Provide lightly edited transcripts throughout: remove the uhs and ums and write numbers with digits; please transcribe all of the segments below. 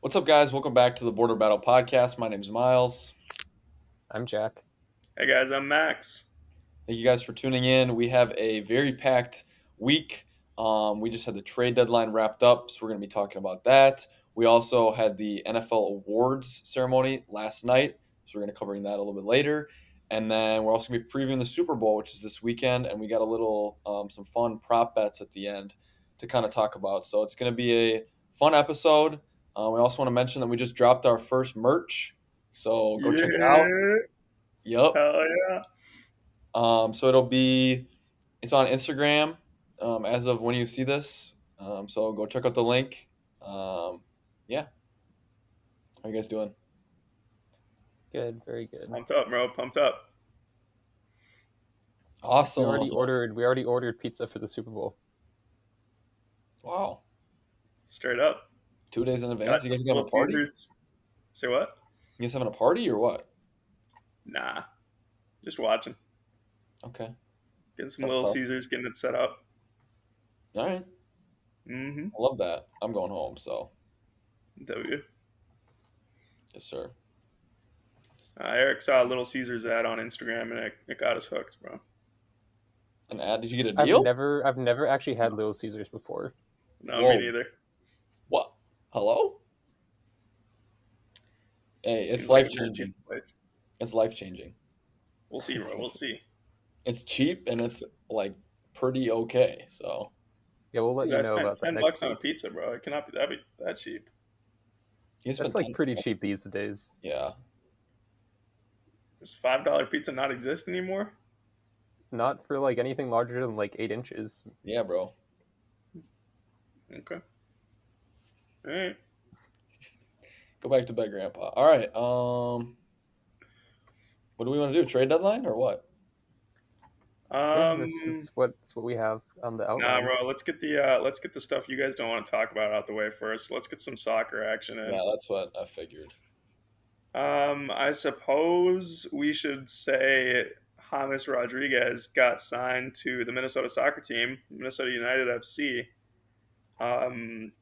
What's up, guys? Welcome back to the Border Battle Podcast. My name's Miles. I'm Jack. Hey guys, I'm Max. Thank you guys for tuning in. We have a very packed week. We just had the trade deadline wrapped up, so we're going to be talking about that. We also had the NFL awards ceremony last night, so we're going to cover that a little bit later. And then we're also going to be previewing the Super Bowl, which is this weekend, and we got a little some fun prop bets at the end to kind of talk about. So it's going to be a fun episode. We also want to mention that we just dropped our first merch, so go check it out. Yeah, Yep. hell yeah. So it's on Instagram as of when you see this. So go check out the link. Yeah. How you guys doing? Good, very good. Pumped up, bro. Pumped up. We Awesome. already ordered. We already ordered pizza for the Super Bowl. Wow. Straight up. 2 days in Got advance. You some guys having Little a party? Caesars. Say what? You guys having a party or what? Nah. Just watching. Okay. Getting some That's Little tough. Caesars, getting it set up. All right. Mm-hmm. I love that. I'm going home, so W. yes, sir. Eric saw a Little Caesars ad on Instagram and it got us hooked, bro. An ad? Did you get a I've deal? never actually had Little Caesars before. No, me Whoa. neither. What? Hello? Hey, it's Seems like life a very changing. pizza place. It's life changing. We'll see, bro. We'll see. It's cheap and it's like pretty okay. So Yeah, we'll let Dude, you I know spent about that 10 next bucks on a week. pizza, bro. It cannot be that cheap. you That's spent like 10. pretty cheap these days. Yeah. Does $5 pizza not exist anymore? Not for like anything larger than like 8 inches. Yeah, bro. Okay. All right. Go back to bed, Grandpa. All right. What do we want to do? Trade deadline or what? Yeah, Um, that's what we have on the Nah, outline. bro. Let's get the stuff you guys don't want to talk about out the way first. Let's get some soccer action in. Yeah, that's what I figured. I suppose we should say James Rodriguez got signed to the Minnesota soccer team, Minnesota United FC. Um,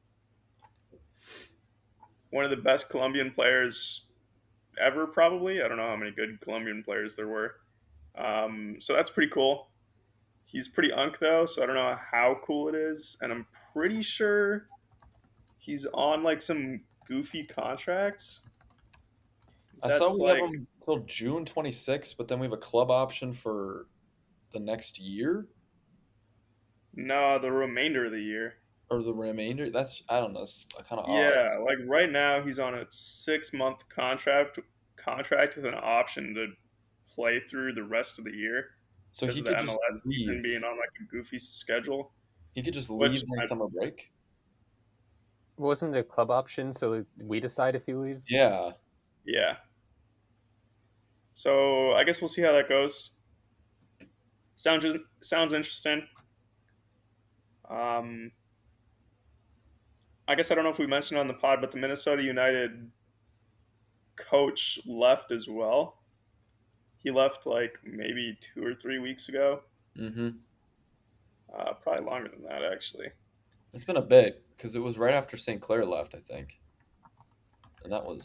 One of the best Colombian players ever, probably. I don't know how many good Colombian players there were. So that's pretty cool. He's pretty unk though, so I don't know how cool it is, and I'm pretty sure he's on like some goofy contracts. I saw That's we have like him till June 26th, but then we have a club option for the next year no, the remainder of the year. or the remainder. That's I don't know. It's kind of odd. Yeah, like right now he's on a 6 month contract with an option to play through the rest of the year So because he of the could just MLS season leave. being on like a goofy schedule. He could just Which leave during summer break. Wasn't it a club option, so we decide if he leaves? Yeah. Yeah. So I guess we'll see how that goes. Sounds interesting. Um, I guess I don't know if we mentioned on the pod, but the Minnesota United coach left as well. He left like maybe 2 or 3 weeks ago. Mm-hmm. Probably longer than that, actually. It's been a bit because it was right after St. Clair left, I think, and that might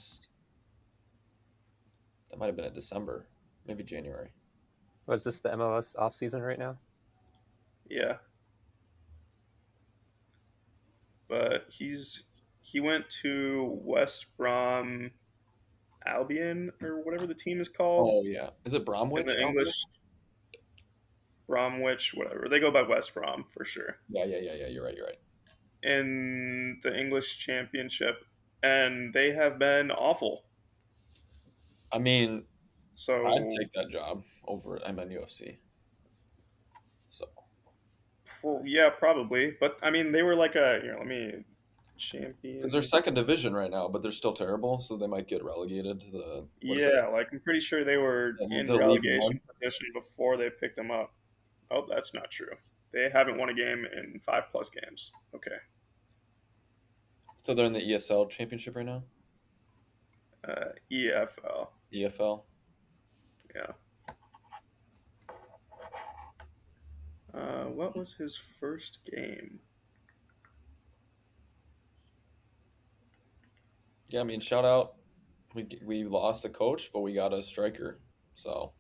have been in December, maybe January. Was this the MLS off season right now? Yeah, but he went to West Brom Albion or whatever the team is called Oh yeah, is it in Bromwich? the English. Bromwich, whatever. They go by West Brom for sure. Yeah. You're right. You're right. In the English Championship, and they have been awful. I mean, I'd So, take that job over MNUFC. So yeah, probably. But I mean, they were like a here. Let me because they're champion. second division right now, but they're still terrible, so they might get relegated to the what is it? Yeah, like I'm pretty sure they were in The League One. relegation position before they picked them up. Oh, that's not true. They haven't won a game in 5+ games. Okay. So they're in the ESL championship right now. EFL. EFL. Yeah. What was his first game? Yeah, I mean, shout out. We lost a coach, but we got a striker. So,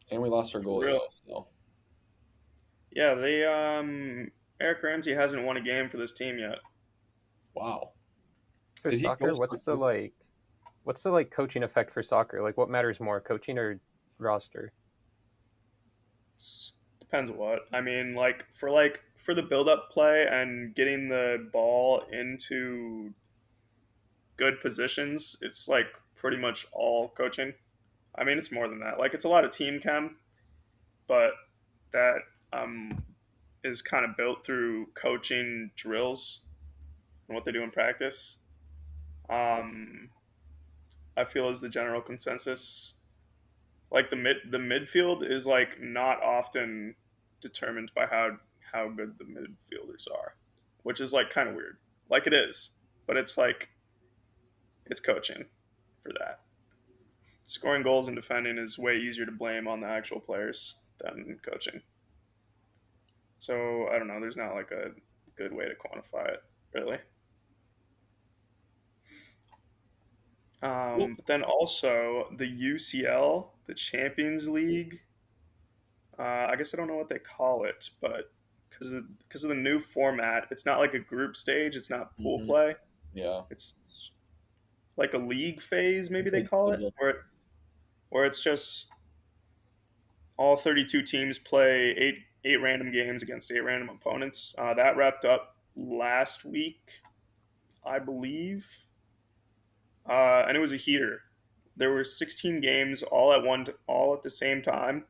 and we lost our For goalie real. though. So, Yeah, they Eric Ramsey hasn't won a game for this team yet. wow. For Did he soccer, post the group? what's the like coaching effect for soccer? Like what matters more, coaching or roster? Depends what. I mean, for the build up play and getting the ball into good positions, it's like pretty much all coaching. I mean, it's more than that. Like it's a lot of team chem, but that um is kind of built through coaching drills and what they do in practice. Um, I feel is the general consensus. Like the midfield is like not often determined by how good the midfielders are, which is like kind of weird. Like it is, but it's like it's coaching for that. Scoring goals and defending is way easier to blame on the actual players than coaching. So I don't know. There's not like a good way to quantify it, really. Well, But then also the UCL, the Champions League. I guess I don't know what they call it, but because of the new format, it's not like a group stage. It's not pool mhm, play. yeah. It's like a league phase, maybe they Big call it, double. where it's just all 32 teams play eight random games against eight random opponents. That wrapped up last week, I believe, and it was a heater. There were 16 games all at the same time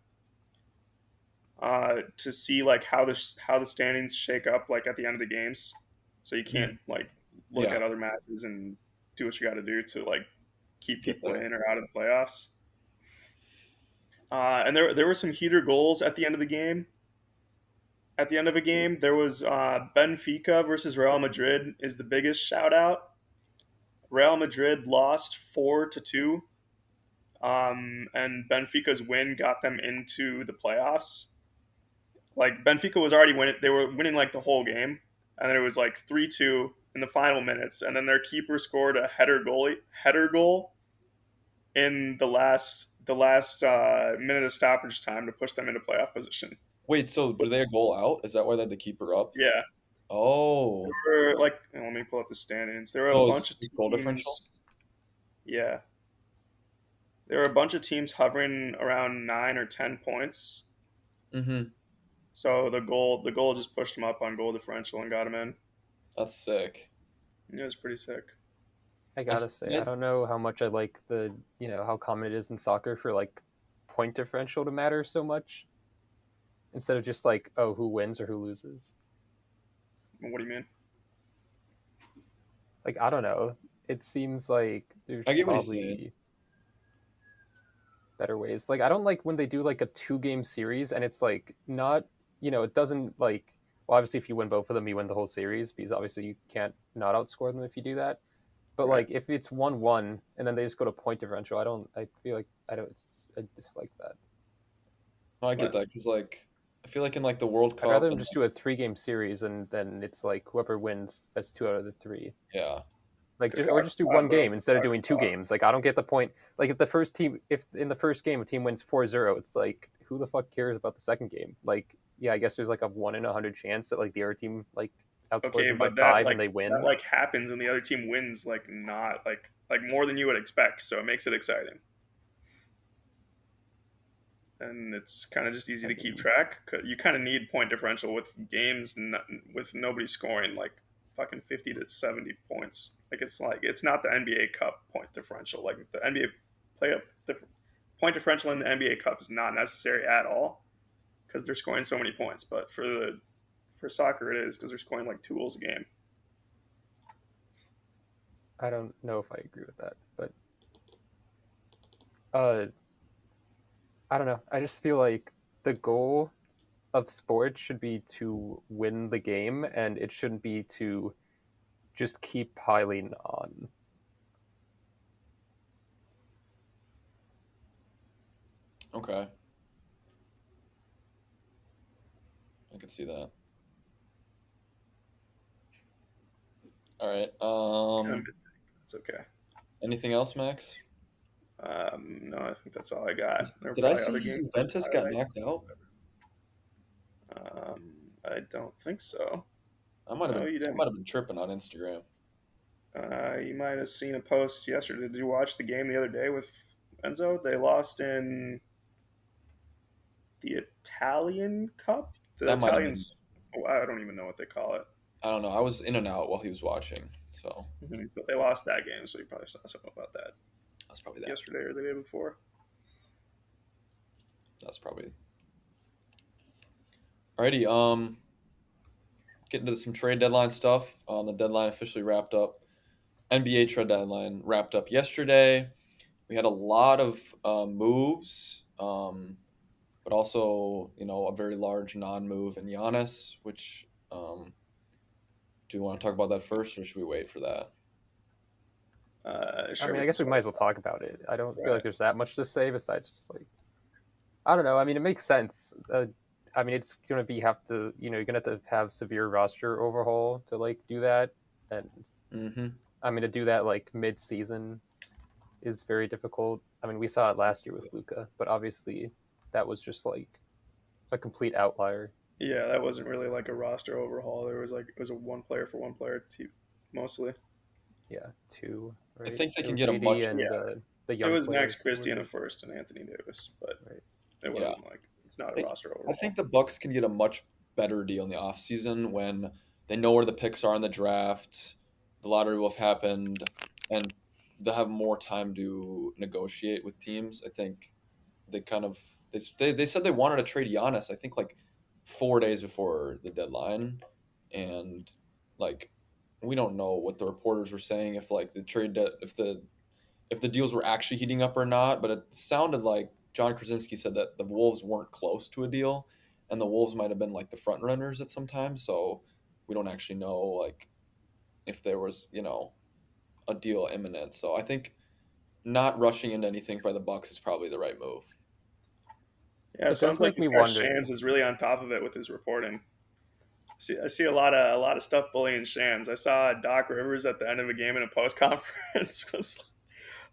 to see like how the standings shake up like at the end of the games. So you Mhm. can't like look Yeah, at other matches and do what you got to do to like keep get people there. in or out of the playoffs. And there were some heater goals at the end of the game. At the end of a game, there was Benfica versus Real Madrid is the biggest shout out. Real Madrid lost 4-2, and Benfica's win got them into the playoffs. Like Benfica was already winning; they were winning like the whole game, and then it was like 3-2 in the final minutes, and then their keeper scored a header goal in the last minute of stoppage time to push them into playoff position. Wait, so were they a goal out? Is that why they had the keeper up? Yeah, Oh, there were like let me pull up the standings. There were a so bunch it's of goal differential? teams. Yeah, there were a bunch of teams hovering around 9 or 10 points. Mm-hmm. So the goal just pushed them up on goal differential and got them in. That's sick. It was pretty sick. I I gotta say, I said, don't know how much I like how common it is in soccer for like point differential to matter so much instead of just like, oh, who wins or who loses. What do you mean? Like, I don't know. It seems like there's I get what he's saying. probably better ways. Like, I don't like when they do like a two-game series and it's like not, it doesn't like, well, obviously, if you win both of them, you win the whole series because obviously you can't not outscore them if you do that. But Right. like if it's 1-1 and then they just go to point differential, I feel like I dislike that. No, I get But that because like I feel like in like the World I'd Cup rather them and just do a three-game series and then it's like whoever wins, that's two out of the three. yeah, Like good just do God, one bro. game instead of doing two games. Like I don't get the point. Like if in the first game a team wins 4-0, it's like who the fuck cares about the second game? Like yeah, I guess there's like a 1 in 100 chance that like the other team like outscores Okay, them by but that 5 and like they that win. like happens and the other team wins like not like more than you would expect. So it makes it exciting. And it's kind of just easy I to keep mean, track. You kind of need point differential with games with nobody scoring like fucking 50 to 70 points. Like it's not the NBA Cup point differential. Like the NBA play up point differential in the NBA Cup is not necessary at all because they're scoring so many points. But for soccer it is because they're scoring like 2 goals a game. I don't know if I agree with that, but uh I don't know. I just feel like the goal of sports should be to win the game and it shouldn't be to just keep piling on. okay, I can see that. All right, Kind of It's okay. Anything else, Max? No, I think that's all I got. There are Did I probably see other games to Juventus got highlight. knocked out? I don't think so. No, you I didn't. might have been tripping on Instagram. You might have seen a post yesterday. Did you watch the game the other day with Enzo? They lost in the Italian Cup. The That might have been. Italians, oh, I don't even know what they call it. I don't know. I was in and out while he was watching, so But they lost that game, so you probably saw something about that that's probably that. yesterday or the day before. That's probably. Alrighty. Getting to some trade deadline stuff. The deadline officially wrapped up. NBA trade deadline wrapped up yesterday. We had a lot of moves, but also a very large non-move in Giannis. Which do you want to talk about that first, or should we wait for that? I Sure, mean, we I can guess we start might as with well talk about it. I don't that. feel like Right. there's that much to say besides just like I don't know. I mean, it makes sense. I mean, it's gonna be have to you're gonna have to have severe roster overhaul to like do that, and Mm-hmm. I mean to do that like mid season is very difficult. I mean, we saw it last year with Luca, but obviously that was just like a complete outlier. Yeah, that wasn't really like a roster overhaul. There was like it was a one player for one player team mostly. Yeah, two, I right? think they It can was get a AD much. and Yeah, the it young was player. Max Who Christie was in a it? first and Anthony Davis, but Right. it Yeah, wasn't like it's not a I roster I think overhaul. the Bucks can get a much better deal in the offseason when they know where the picks are in the draft, the lottery will have happened, and they'll have more time to negotiate with teams. I think they kind of they said they wanted to trade Giannis, I think like 4 days before the deadline, and like we don't know what the reporters were saying if like if the deals were actually heating up or not, but it sounded like John Krasinski said that the Wolves weren't close to a deal, and the Wolves might have been like the front runners at some time. So we don't actually know like if there was a deal imminent. So I think not rushing into anything for the Bucks is probably the right move. Yeah, it It does sounds like make this me guy wonder. Shans is really on top of it with his reporting. I see a lot of stuff bullying Shans. I saw Doc Rivers at the end of a game in a post conference.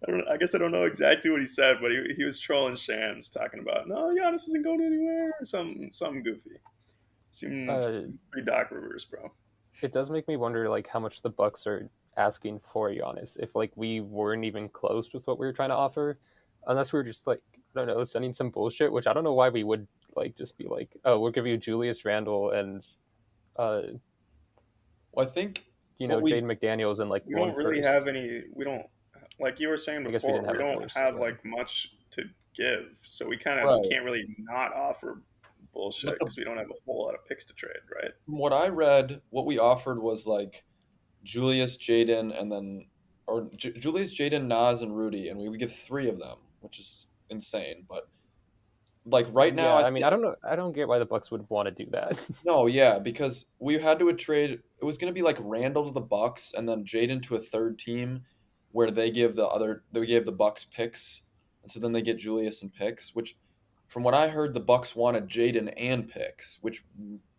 I guess I don't know exactly what he said, but he was trolling Shans, talking about no, Giannis isn't going anywhere, or something goofy. Uh, Seemed pretty Doc Rivers, bro. it does make me wonder like how much the Bucks are asking for Giannis. If like we weren't even close with what we were trying to offer, unless we were just like I don't know sending some bullshit, which I don't know why we would like just be like, oh, we'll give you Julius Randle and uh Well, I think what we Jaden McDaniels and like We one don't really have first. any. We don't like you were saying I guess we before. didn't We have a don't first. have Yeah. like much to give, so we right can't really not offer what bullshit the because we don't have a whole lot of picks to trade, right? from what I read, what we offered was like Julius, Jaden, and then Julius, Jaden, Nas, and Rudy, and we would give three of them, which is insane. But like right now, Yeah, I I mean, think I don't know. I don't get why the Bucks would want to do that. no, yeah, because we had to trade. It was going to be like Randall to the Bucks, and then Jaden to a third team, where they gave the Bucks picks, and so then they get Julius and picks. Which, from what I heard, the Bucks wanted Jaden and picks, which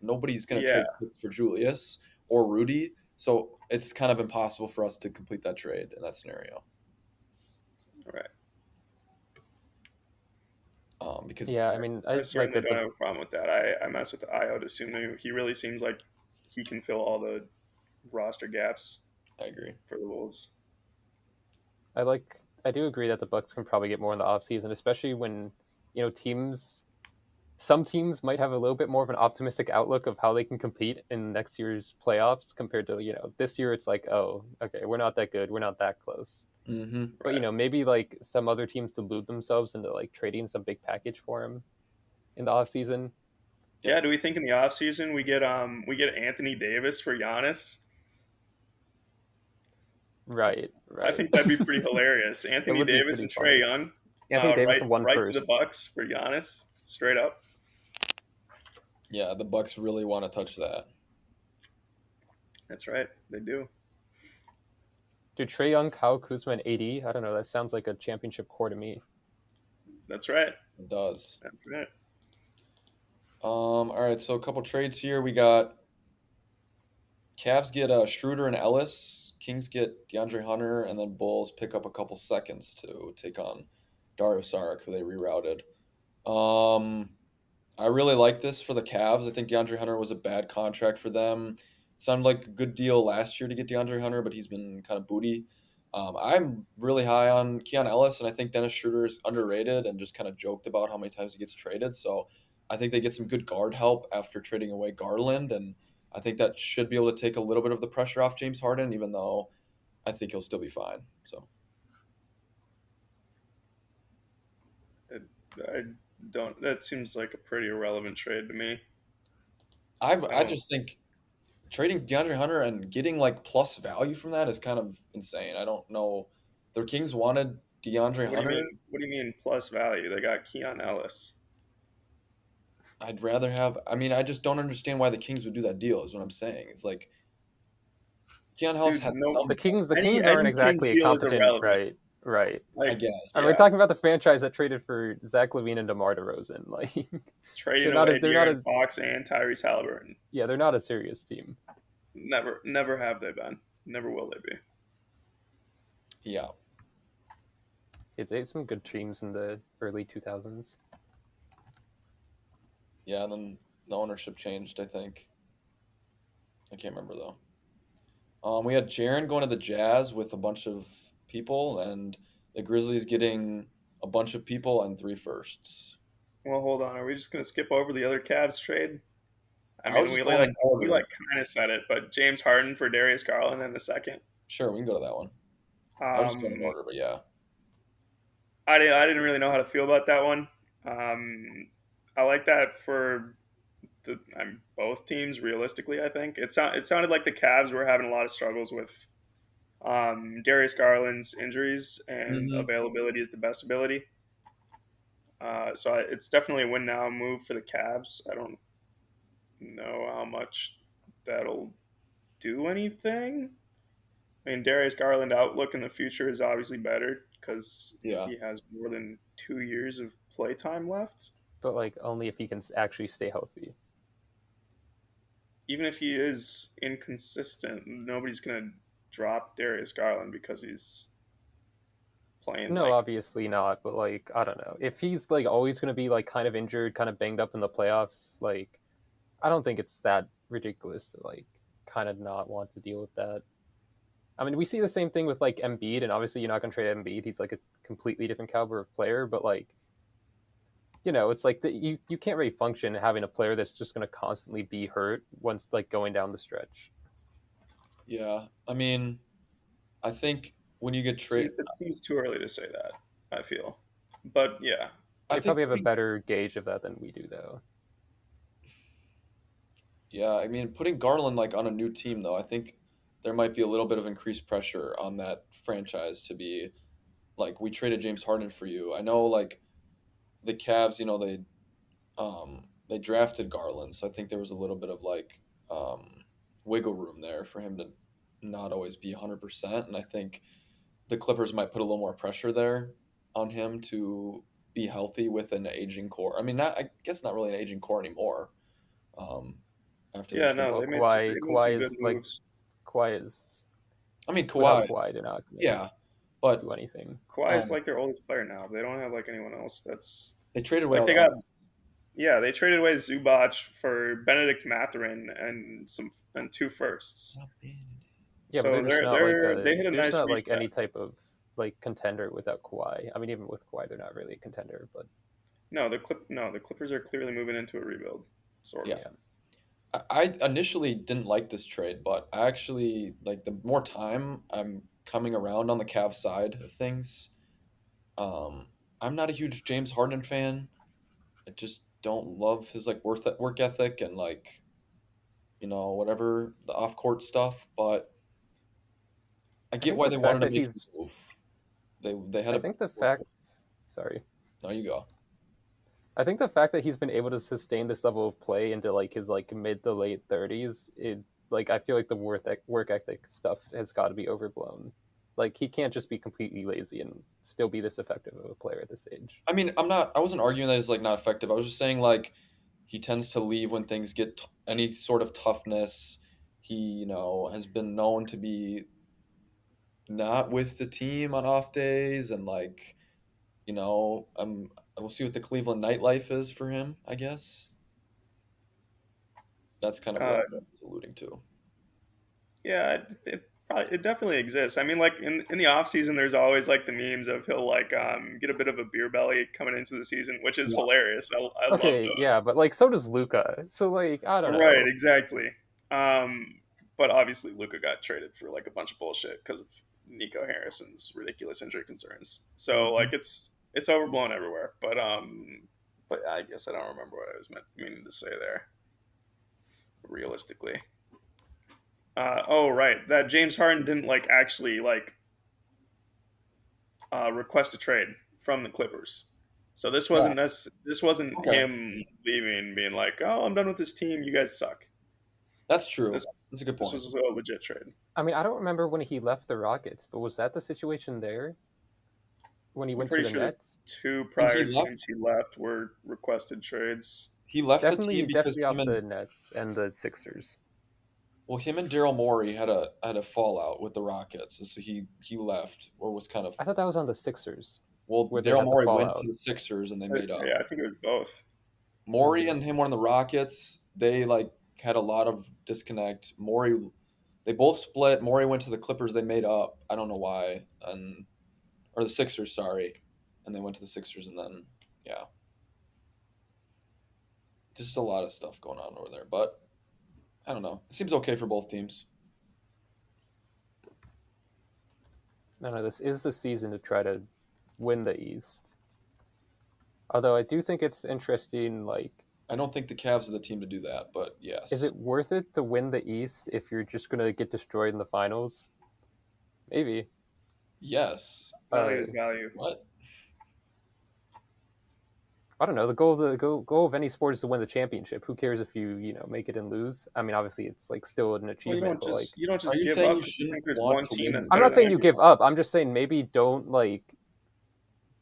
nobody's going to Yeah, trade picks for Julius or Rudy. So it's kind of impossible for us to complete that trade in that scenario. right. Because Yeah, I mean, I I like certainly that don't the have a problem with that. I mess with the IO to assume he really seems like he can fill all the roster gaps I agree. for the Wolves. I do agree that the Bucks can probably get more in the offseason, especially when, teams some teams might have a little bit more of an optimistic outlook of how they can compete in next year's playoffs compared to, this year it's like, oh, okay, we're not that good, we're not that close. Mm-hmm. But, Right. maybe like some other teams delude themselves into like trading some big package for him in the offseason. Yep. Yeah. Do we think in the offseason we get Anthony Davis for Giannis? Right, I right. think that'd be pretty hilarious. It Anthony would be Davis pretty and Trey funny. Young, Anthony Davis and one right to the first. Bucks for Giannis, straight up. Yeah, the Bucks really want to touch that. That's right, they do. Dude, Trey Young, Kyle Kuzma, and AD. I don't know. That sounds like a championship core to me. That's right. It does. That's right. All right, so a couple trades here. We got Cavs get Schroeder and Ellis. Kings get DeAndre Hunter, and then Bulls pick up a couple seconds to take on Dario Saric, who they rerouted. Um, I really like this for the Cavs. I think DeAndre Hunter was a bad contract for them. It sounded like a good deal last year to get DeAndre Hunter, but he's been kind of booty. I'm really high on Keon Ellis, and I think Dennis Schroeder is underrated and just kind of joked about how many times he gets traded. So I think they get some good guard help after trading away Garland, and I think that should be able to take a little bit of the pressure off James Harden, even though I think he'll still be fine. So I, I don't. That seems like a pretty irrelevant trade to me. I I don't. just think trading DeAndre Hunter and getting like plus value from that is kind of insane. I don't know. The Kings wanted DeAndre What do you Hunter. mean? What do you mean plus value? They got Keon Ellis. I'd rather have. I mean, I just don't understand why the Kings would do that deal. Is what I'm saying. It's like Keon Ellis Dude, had no. some The Any Kings aren't any Kings exactly a deal is competent, irrelevant. right? Right. I Like guess, I mean, we're yeah. talking about the franchise that traded for Zach LaVine and DeMar DeRozan. Like, trading away they're not De'Aaron as, Fox and Tyrese Halliburton. yeah, they're not a serious team. Never have they been. Never will they be. Yeah. It's some good teams in the early 2000s. Yeah, and then the ownership changed, I think. I can't remember though. We had Jaren going to the Jazz with a bunch of people, and the Grizzlies getting a bunch of people and three firsts. Well, hold on. Are we just gonna skip over the other Cavs trade? I I was mean, just going in we order. like kind of said it, but James Harden for Darius Garland in the second. Sure, we can go to that one. I was just going in Um, order, but yeah. I didn't really know how to feel about that one. Um, I like that for both teams. Realistically, I think it sounded like the Cavs were having a lot of struggles with Darius Garland's injuries and Hmm. availability is the best ability. It's definitely a win now move for the Cavs. I don't know how much that'll do anything. I mean, Darius Garland outlook in the future is obviously better because Yeah. he has more than 2 years of playtime left. But like only if he can actually stay healthy. Even if he is inconsistent, nobody's gonna drop Darius Garland because he's playing No, like obviously not. But like I don't know if he's like always going to be like kind of injured, kind of banged up in the playoffs. Like I don't think it's that ridiculous to like kind of not want to deal with that. I mean, we see the same thing with like Embiid, and obviously you're not going to trade Embiid. He's like a completely different caliber of player, but like it's like you can't really function having a player that's just going to constantly be hurt once like going down the stretch. Yeah. I mean, I think when you get traded, it seems too early to say that. I feel, but yeah, I They think, probably have a better gauge of that than we do, though. yeah, I mean, putting Garland like on a new team though, I think there might be a little bit of increased pressure on that franchise to be like, we traded James Harden for you. I know like the Cavs, they drafted Garland, so I think there was a little bit of like wiggle room there for him to not always be 100%, and I think the Clippers might put a little more pressure there on him to be healthy with an aging core. I mean, not I guess not really an aging core anymore. Um, after they yeah. trade, No, Well, they made some good moves. Kawhi is I mean without Kawhi, Kawhi, they're not going to yeah, but do anything. Kawhi is um, like their oldest player now. They don't have like anyone else that's they traded away like all they the got. others. Yeah, they traded away Zubac for Benedict Mathurin and two firsts. Yeah, but So they hit a they're just nice not like reset. any type of like contender without Kawhi. I mean, even with Kawhi, they're not really a contender. But The Clippers are clearly moving into a rebuild, sort Yeah, of. yeah, I initially didn't like this trade, but I actually like the more time I'm coming around on the Cavs side of things. Um, I'm not a huge James Harden fan. I just don't love his like work ethic and like whatever the off court stuff. But I I get think why the they fact wanted to that make the he's move. They had I a think the fact sorry. no, you go. I think the fact that he's been able to sustain this level of play into like his like mid to late 30s, it like I feel like the work ethic stuff has got to be overblown. Like he can't just be completely lazy and still be this effective of a player at this age. I mean, I wasn't arguing that he's like not effective. I was just saying like he tends to leave when things get any sort of toughness. He, has been known to be not with the team on off days, and like, we'll see what the Cleveland nightlife is for him, I guess. That's kind of what Uh, I was alluding to. yeah, it definitely exists. I mean, like in the off season, there's always like the memes of he'll like get a bit of a beer belly coming into the season, which is Yeah. hilarious. I love Okay, those. yeah, but like so does Luca. So like I don't Right, know. exactly. But obviously, Luca got traded for like a bunch of bullshit because of Nico Harrison's ridiculous injury concerns. So Mhm. like it's overblown everywhere. But I guess I don't remember what I was meaning to say there. Realistically, oh right, that James Harden didn't like actually like request a trade from the Clippers. So Yeah. this wasn't Okay. him leaving, and being like, "Oh, I'm done with this team. You guys suck." That's true. This That's a good this point. was a legit trade. I mean, I don't remember when he left the Rockets, but was that the situation there when he I'm went to pretty the sure the Nets? two When prior teams he left were requested trades. he left the Definitely, team definitely because off the Nets and the Sixers. him and Daryl Morey had a fallout with the Rockets, and so he left, or was kind of. I thought that was on the Sixers Well, where they Daryl had the Morey went to fallout. the Sixers and they made up. Yeah, I think it was both. Morey Hmm. and him were in the Rockets. They like had a lot of disconnect. They both split. Morey went to the Clippers. They made up. I don't know why, and or the Sixers, sorry, and they went to the Sixers, and then yeah, just a lot of stuff going on over there. But I don't know. It seems okay for both teams. No, no, this is the season to try to win the East. Although I do think it's interesting, like, I don't think the Cavs are the team to do that, but is yes, it worth it to win the East if you're just gonna get destroyed in the finals? Maybe. yes. Value Uh, is value. What? I don't know. The goal of any sport is to win the championship. Who cares if you make it and lose? I mean, obviously, it's like still an Well, achievement, but like, you don't Are just you give saying up you because you shouldn't think there's want one to team that's win? I'm better not than saying you give everyone. up. I'm just saying maybe don't like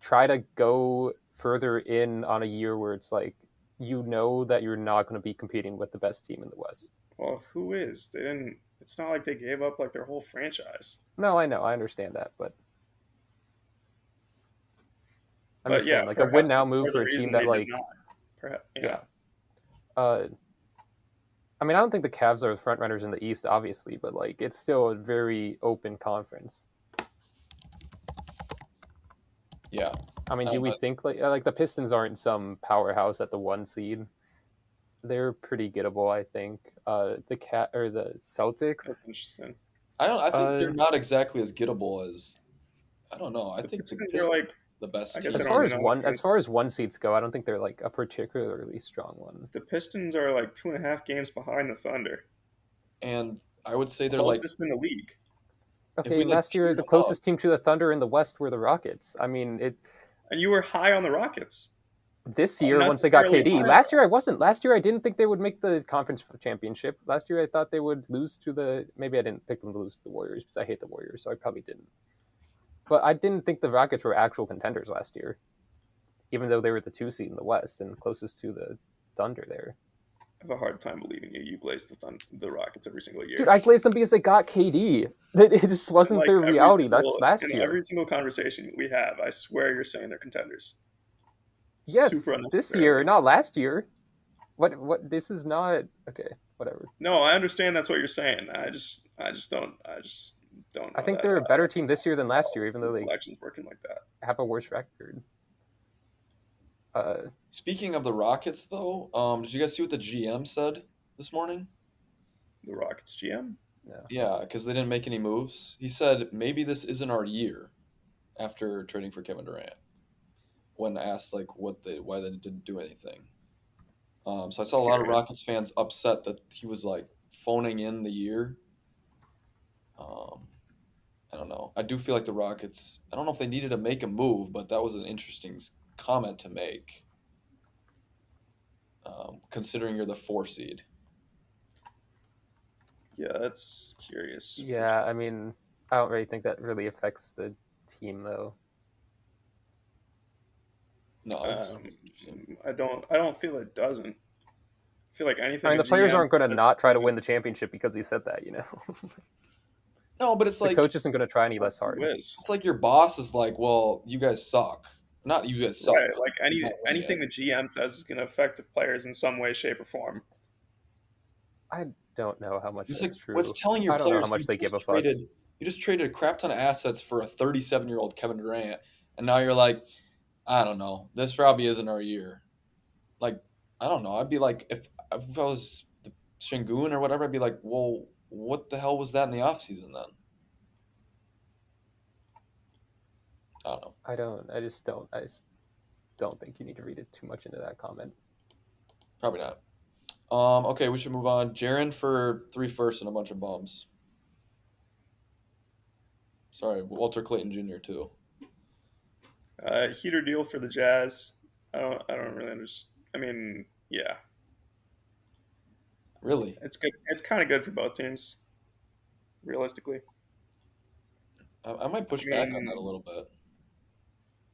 try to go further in on a year where it's like you know that you're not going to be competing with the best team in the West. Well, who is? They didn't. It's not like they gave up like their whole franchise. No, I know, I understand that, but I'm But just saying yeah, like a win perhaps now that's move part of the for a team reason that they did like not. Perhaps, yeah. yeah. Uh, I mean, I don't think the Cavs are the front runners in the East, obviously, but like it's still a very open conference. Yeah. I mean, do we But think like the Pistons aren't some powerhouse at the one seed? They're pretty gettable, I think. The cat or the That's Celtics. interesting. I don't. I think Uh, they're not exactly as gettable as. I don't know. I The think the Pistons are Pistons like, are the best I guess I as team. don't far even as know what one as far as one seeds go, I don't think they're like a particularly strong one. the Pistons are like 2.5 games behind the Thunder, And I would say they're like, closest in the league. if Okay, we like last tiered year the them up, closest team to the Thunder in the West were the Rockets. I mean, it And you were high on the Rockets, this year once they got unnecessarily KD. high Last though. year I wasn't. Last year I didn't think they would make the conference championship. Last year I thought they would lose to the. Maybe I didn't pick them to lose to the Warriors because I hate the Warriors, so I probably didn't. But I didn't think the Rockets were actual contenders last year, even though they were the 2 seed in the West and closest to the Thunder there. I have a hard time believing you. You glaze the Rockets every single Dude, year. I glazed them because they got KD. It just wasn't their reality. That's last In year. every single conversation we have, I swear you're saying they're contenders. Super Yes, this year, unnecessarily. not last year. What this is not okay, whatever. No, I understand that's what you're saying. I just don't I know think that they're a better team this year than last year, even though they elections working like that. have a worse record. Uh speaking of the Rockets, though, did you guys see what the GM said this morning? The Rockets GM. no. Yeah, because they didn't make any moves. He said maybe this isn't our year after trading for Kevin Durant. When asked like why they didn't do anything, so I saw That's a lot of curious. Rockets fans upset that he was like phoning in the year. Um, I don't know. I do feel like the Rockets. I don't know if they needed to make a move, but that was an interesting comment to make, considering you're the 4 seed. Yeah, that's curious for Yeah, sure. I mean, I don't really think that really affects the team though. No, it's Um, interesting. I don't feel it doesn't. I feel like I anything mean, a the players GM aren't going to says is not try to gonna win the championship because he said that. No, but it's The like coach isn't going to try any less hard. whiz. it's like your boss is like, well, you guys suck. Not you guys suck, Right, but like you won't win anything yet. the GM says is going to affect the players in some way, shape, or form. I don't know how much It's like that's what's true. telling your I don't know how players much they give a fuck. you just traded a crap ton of assets for a 37-year-old Kevin Durant, and now you're like, I don't know, this probably isn't our year. Like, I don't know. I'd be like, if I was the Shingun or whatever, I'd be like, well, what the hell was that in the offseason then? I don't know. I just don't think you need to read it too much into that comment. Probably not. Okay, we should move on. Jaren for 3 firsts and a bunch of bums. Sorry, Walter Clayton Jr. too. Heater deal for the Jazz. I don't really understand. I mean, yeah, Really? it's good. It's kind of good for both teams, realistically. I might I push back on that a mean, little bit.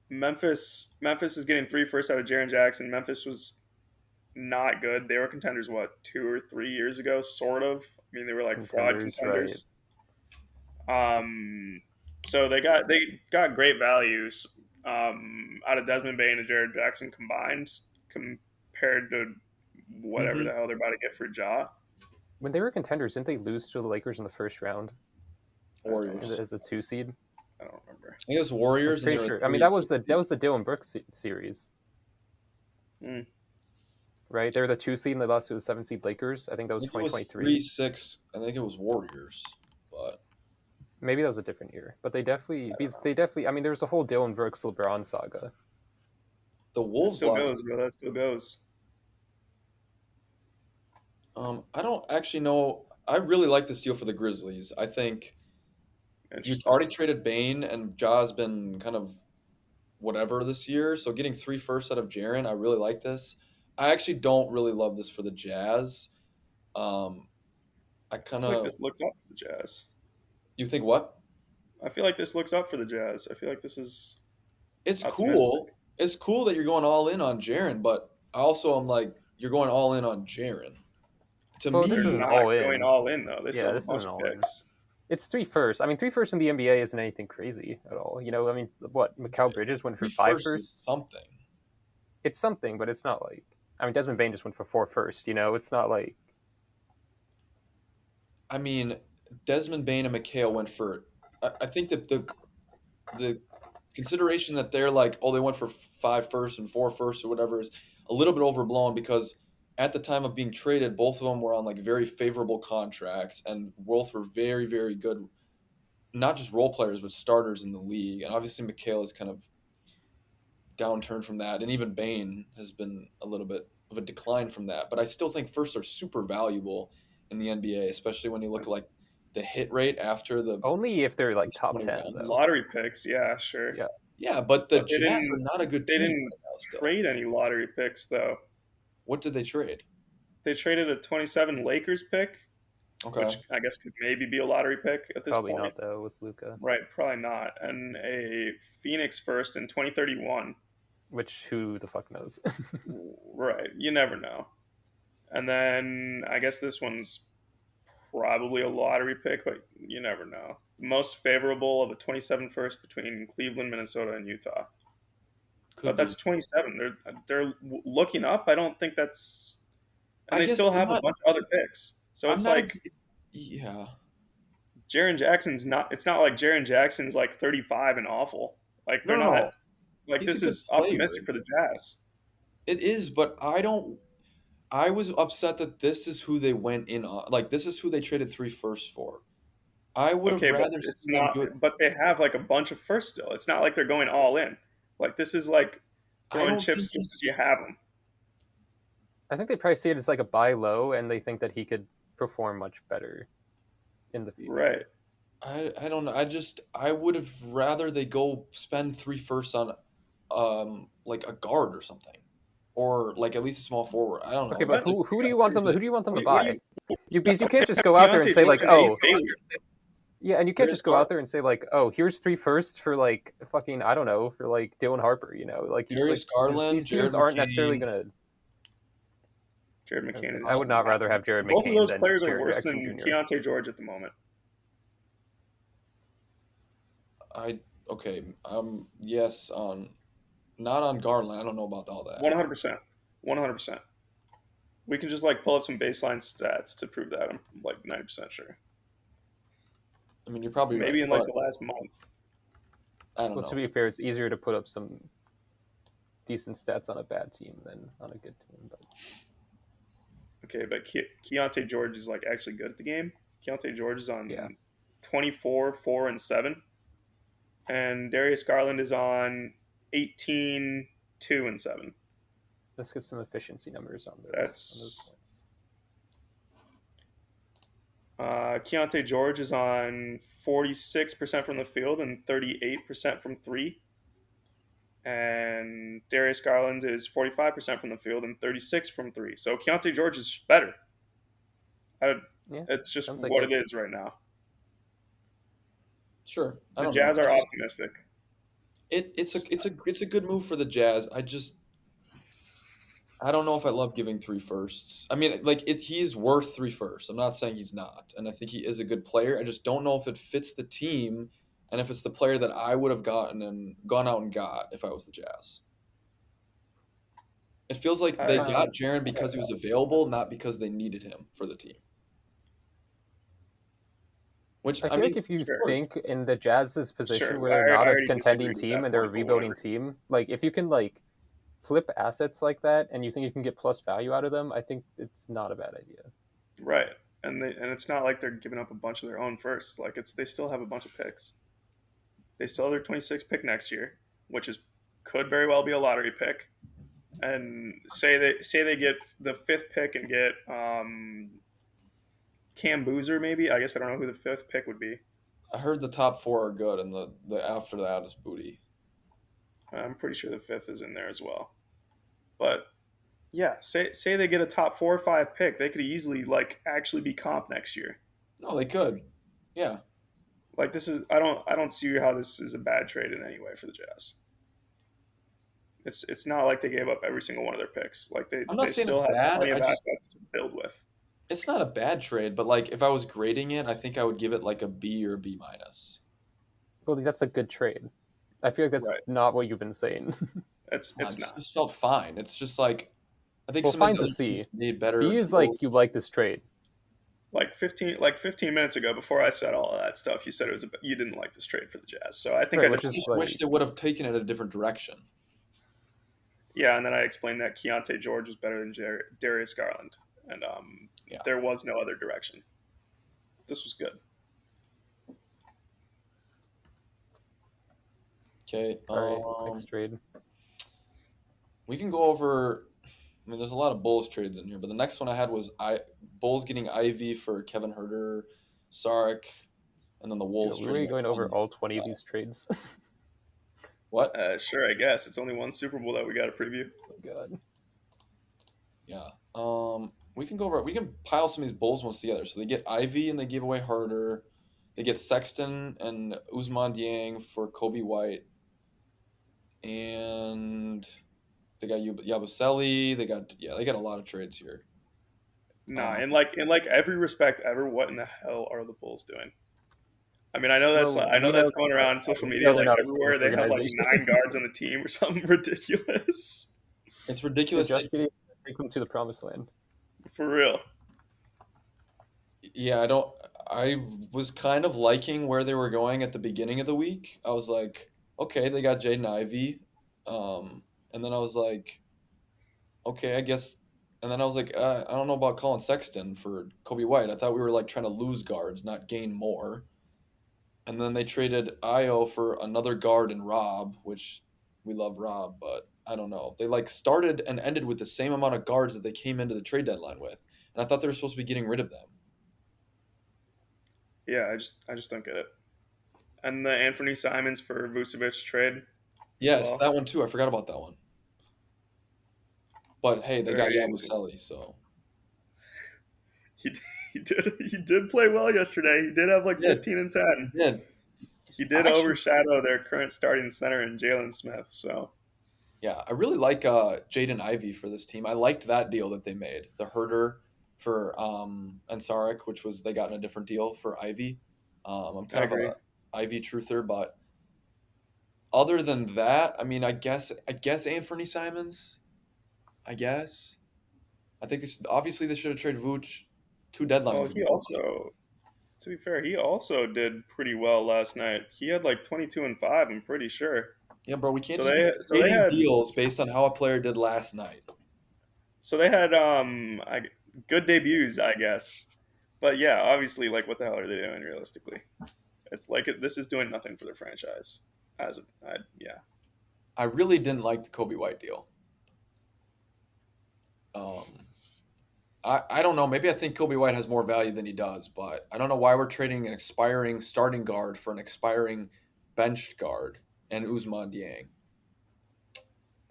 Memphis is getting 3 firsts out of Jaren Jackson. Memphis was not good. They were contenders what 2 or 3 years ago, sort of. I mean, they were like fraud Contenders, right? contenders. So they got great values out of Desmond Bain and Jared Jackson combined compared to whatever Mm-hmm. the hell they're about to get for Ja. When they were contenders, didn't they lose to the Lakers in the first round I don't remember. Warriors. as a 2 seed? I don't remember. I think it was I'm Warriors, and they pretty were sure. I mean, 3 that was seed. the Dylan Brooks series, Mm. right? They were the 2 seed and they lost to the 7 seed Lakers. I think that I was think it was 2023. 3-6. I think it was Warriors, but Maybe that was a different year, but they definitely I don't because know. they definitely. I mean, there was a whole Dylan Brooks LeBron saga. the That Wolves still lost. goes, bro. That still goes. I don't actually know. I really like this deal for the Grizzlies. I think you Interesting. already traded Bane, and Ja's been kind of whatever this year. So getting 3 firsts out of Jaren, I really like this. I actually don't really love this for the Jazz. Um, I I kind feel like of. this looks up for the Jazz. You think what? I feel like this looks up for the Jazz. I feel like this is It's optimistic. cool. It's cool that you're going all in on Jaren, but I also am like you're going all in on Jaren. To Well, this They're isn't me, not all going in. all in though. They still Yeah, have a this bunch isn't of all in. picks. It's 3 firsts. I mean, 3 firsts in the NBA isn't anything crazy at all. I mean, what Mikal Bridges went for 3 5 firsts is firsts. something. It's something, but it's not like. I mean, Desmond Bain just went for 4 firsts. It's not like. I mean, Desmond Bain and McHale went for. I think that the consideration that they're like, oh, they went for 5 firsts and 4 firsts or whatever is a little bit overblown because at the time of being traded, both of them were on like very favorable contracts and both were very, very good, not just role players, but starters in the league. And obviously, McHale has kind of downturned from that. And even Bain has been a little bit of a decline from that. But I still think firsts are super valuable in the NBA, especially when you look at like the hit rate after the Only if they're like first top 20 10, rounds. though. Lottery picks, yeah, sure. Yeah. Yeah, but the But they Jazz are didn't not a good they team didn't right now still. trade any lottery picks though. What did they trade? They traded a 27 Lakers pick, Okay. which I guess could maybe be a lottery pick at this Probably point. not, though, with Luca. Right, probably not. And a Phoenix first in 2031. Which, who the fuck knows? Right, you never know. And then I guess this one's probably a lottery pick, but you never know. The most favorable of a 27 first between Cleveland, Minnesota, and Utah. Could But be. that's 27. They're looking up. I don't think that's, and I they guess still I'm have a not. bunch of other picks. So I'm it's not. like Yeah. Jaren Jackson's not. It's not like Jaren Jackson's like 35 and awful. Like No, they're no, not. no. Like He's a this good is player. optimistic for the Jazz. It is, but I don't. I was upset that this is who they went in on. Like this is who they traded 3 firsts for. I would have Okay, but rather it's seen them do it. not. But they have like a bunch of firsts still. It's not like they're going all in. Like this is like I throwing don't chips think just because you have them. I think they probably see it as like a buy low, and they think that he could perform much better in the future. Right. I don't know. I would have rather they go spend 3 firsts on like a guard or something. Or like at least a small forward. I don't know. Okay, but who do you want them to What do buy? you, Because you can't just go out there and Deontay say like, Jordan, Ace oh, Bailey. yeah, and you can't There's just go out there and say like, oh, here's 3 firsts for like fucking I don't know for like Dylan Harper. Like Darius Garland, these teams Jared aren't necessarily McCain. gonna. Jared McCain I is would not not. rather have Jared Both of McCain those than players are Jared worse Jackson than Jr. Keontae George at the moment. I okay. Yes on not on Garland. I don't know about all that. 100%. 100%. We can just like pull up some baseline stats to prove that. I'm like 90% sure. I mean, you're probably right, Maybe in like but the last month. I don't Well, to know. be fair, it's easier to put up some decent stats on a bad team than on a good team. But Okay, but Keontae George is like actually good at the game. Keontae George is yeah, on 24, 4, and 7. And Darius Garland is on 18, 2, and 7. let's get some efficiency numbers on those That's points. Keontae George is on 46% from the field and 38% from three. And Darius Garland is 45% from the field and 36 from three. So Keontae George is better. I, Yeah, it's just sounds like what it. it is right now. Sure, I The don't know. Jazz are optimistic. It's a good move for the Jazz. I don't know if I love giving three firsts. I mean, like he's worth three firsts. I'm not saying he's not, and I think he is a good player. I just don't know if it fits the team, and if it's the player that I would have gotten and gone out and got if I was the Jazz. It feels like I, they Um, got Jaren because he was available, not because they needed him for the team. Which I I feel like mean, if you sure, think in the Jazz's sure. position where they're I not a already disagree contending with team that and they're a point, but rebuilding whatever. team, like if you can like flip assets like that and you think you can get plus value out of them, I think it's not a bad idea. Right. And it's not like they're giving up a bunch of their own firsts. Like they still have a bunch of picks. They still have their 26th pick next year, which is could very well be a lottery pick. And say they get the fifth pick and get Cam Boozer maybe. I guess I don't know who the fifth pick would be. I heard the top four are good, and the after that is booty. I'm pretty sure the fifth is in there as well. But yeah, say they get a top 4 or 5 pick, they could easily like actually be comp next year. No, they could. Yeah, Like this is I don't see how this is a bad trade in any way for the Jazz. It's not like they gave up every single one of their picks. Like they, I'm not they saying it's still have bad. plenty I of just assets to build with. it's not a bad trade, but like if I was grading it, I think I would give it like a B or a B minus. Well, that's a good trade. I feel like that's Right. not what you've been saying. It's This not. just felt fine. It's just like I think Well, some of these fine's a other teams C. need better B is like deals. you like this trade. Like 15 minutes ago, before I said all of that stuff, you said you didn't like this trade for the Jazz. So I think Right, I I which just is just like wish they would have taken it a different direction. yeah, and then I explained that Keontae George was better than Darius Garland, and Yeah. there was no other direction. This was good. Okay. all right, next trade. We can go over. I mean, there's a lot of Bulls trades in here, but the next one I had was Bulls getting Ivy for Kevin Herter, Sarek, and then the Wolves Dude, we were trading going over McCollum. all 20 of these trades. What? Sure, I guess it's only one Super Bowl that we got to preview. Oh my god. Yeah. We can go over. We can pile some of these Bulls ones together. So they get Ivy and they give away Herter. They get Sexton and Usman Dieng for Kobe White, and they got Yabusele. They got a lot of trades here. Nah, Um, in like every respect ever, what in the hell are the Bulls doing? I mean, I know that's Well, I know we know that's going around on social media they're like not a everywhere. sports They have like organization. 9 guards on the team or something ridiculous. it's They're ridiculous. just getting take them to the promised land. For real. Yeah, I don't. I was kind of liking where they were going at the beginning of the week. I was like, okay, they got Jaden Ivey, and then I was like, okay, I guess. And then I was like, I don't know about Colin Sexton for Kobe White. I thought we were like trying to lose guards, not gain more. And then they traded Io for another guard in Rob, which we love Rob, but I don't know. They like started and ended with the same amount of guards that they came into the trade deadline with, and I thought they were supposed to be getting rid of them. Yeah, I just don't get it. And the Anthony Simons for Vucevic trade as Yes, well. that one too. I forgot about that one. But hey, they got Very Yabusele, so he he did play well yesterday. He did have like yeah, 15 and 10. yeah. He I did actually, overshadow their current starting center in Jalen Smith. So Yeah, I really like Jaden Ivey for this team. I liked that deal that they made. The Herder for Ansaric, which was they got in a different deal for Ivy. I'm I kind of agree. a Ivy truther, but other than that, I mean, I guess Anthony Simons. I guess I think obviously they should have traded Vooch 2 deadlines Well, he ago. But also, to be fair, he also did pretty well last night. He had like 22 and 5. I'm pretty sure. yeah, bro, we can't So just be they creating had deals based on how a player did last night. good debuts, I guess. But yeah, obviously, like, what the hell are they doing realistically? It's like this is doing nothing for their franchise. Yeah, I really didn't like the Kobe White deal. Um, I don't know. Maybe I think Kobe White has more value than he does, but I don't know why we're trading an expiring starting guard for an expiring benched guard and Usman Dieng.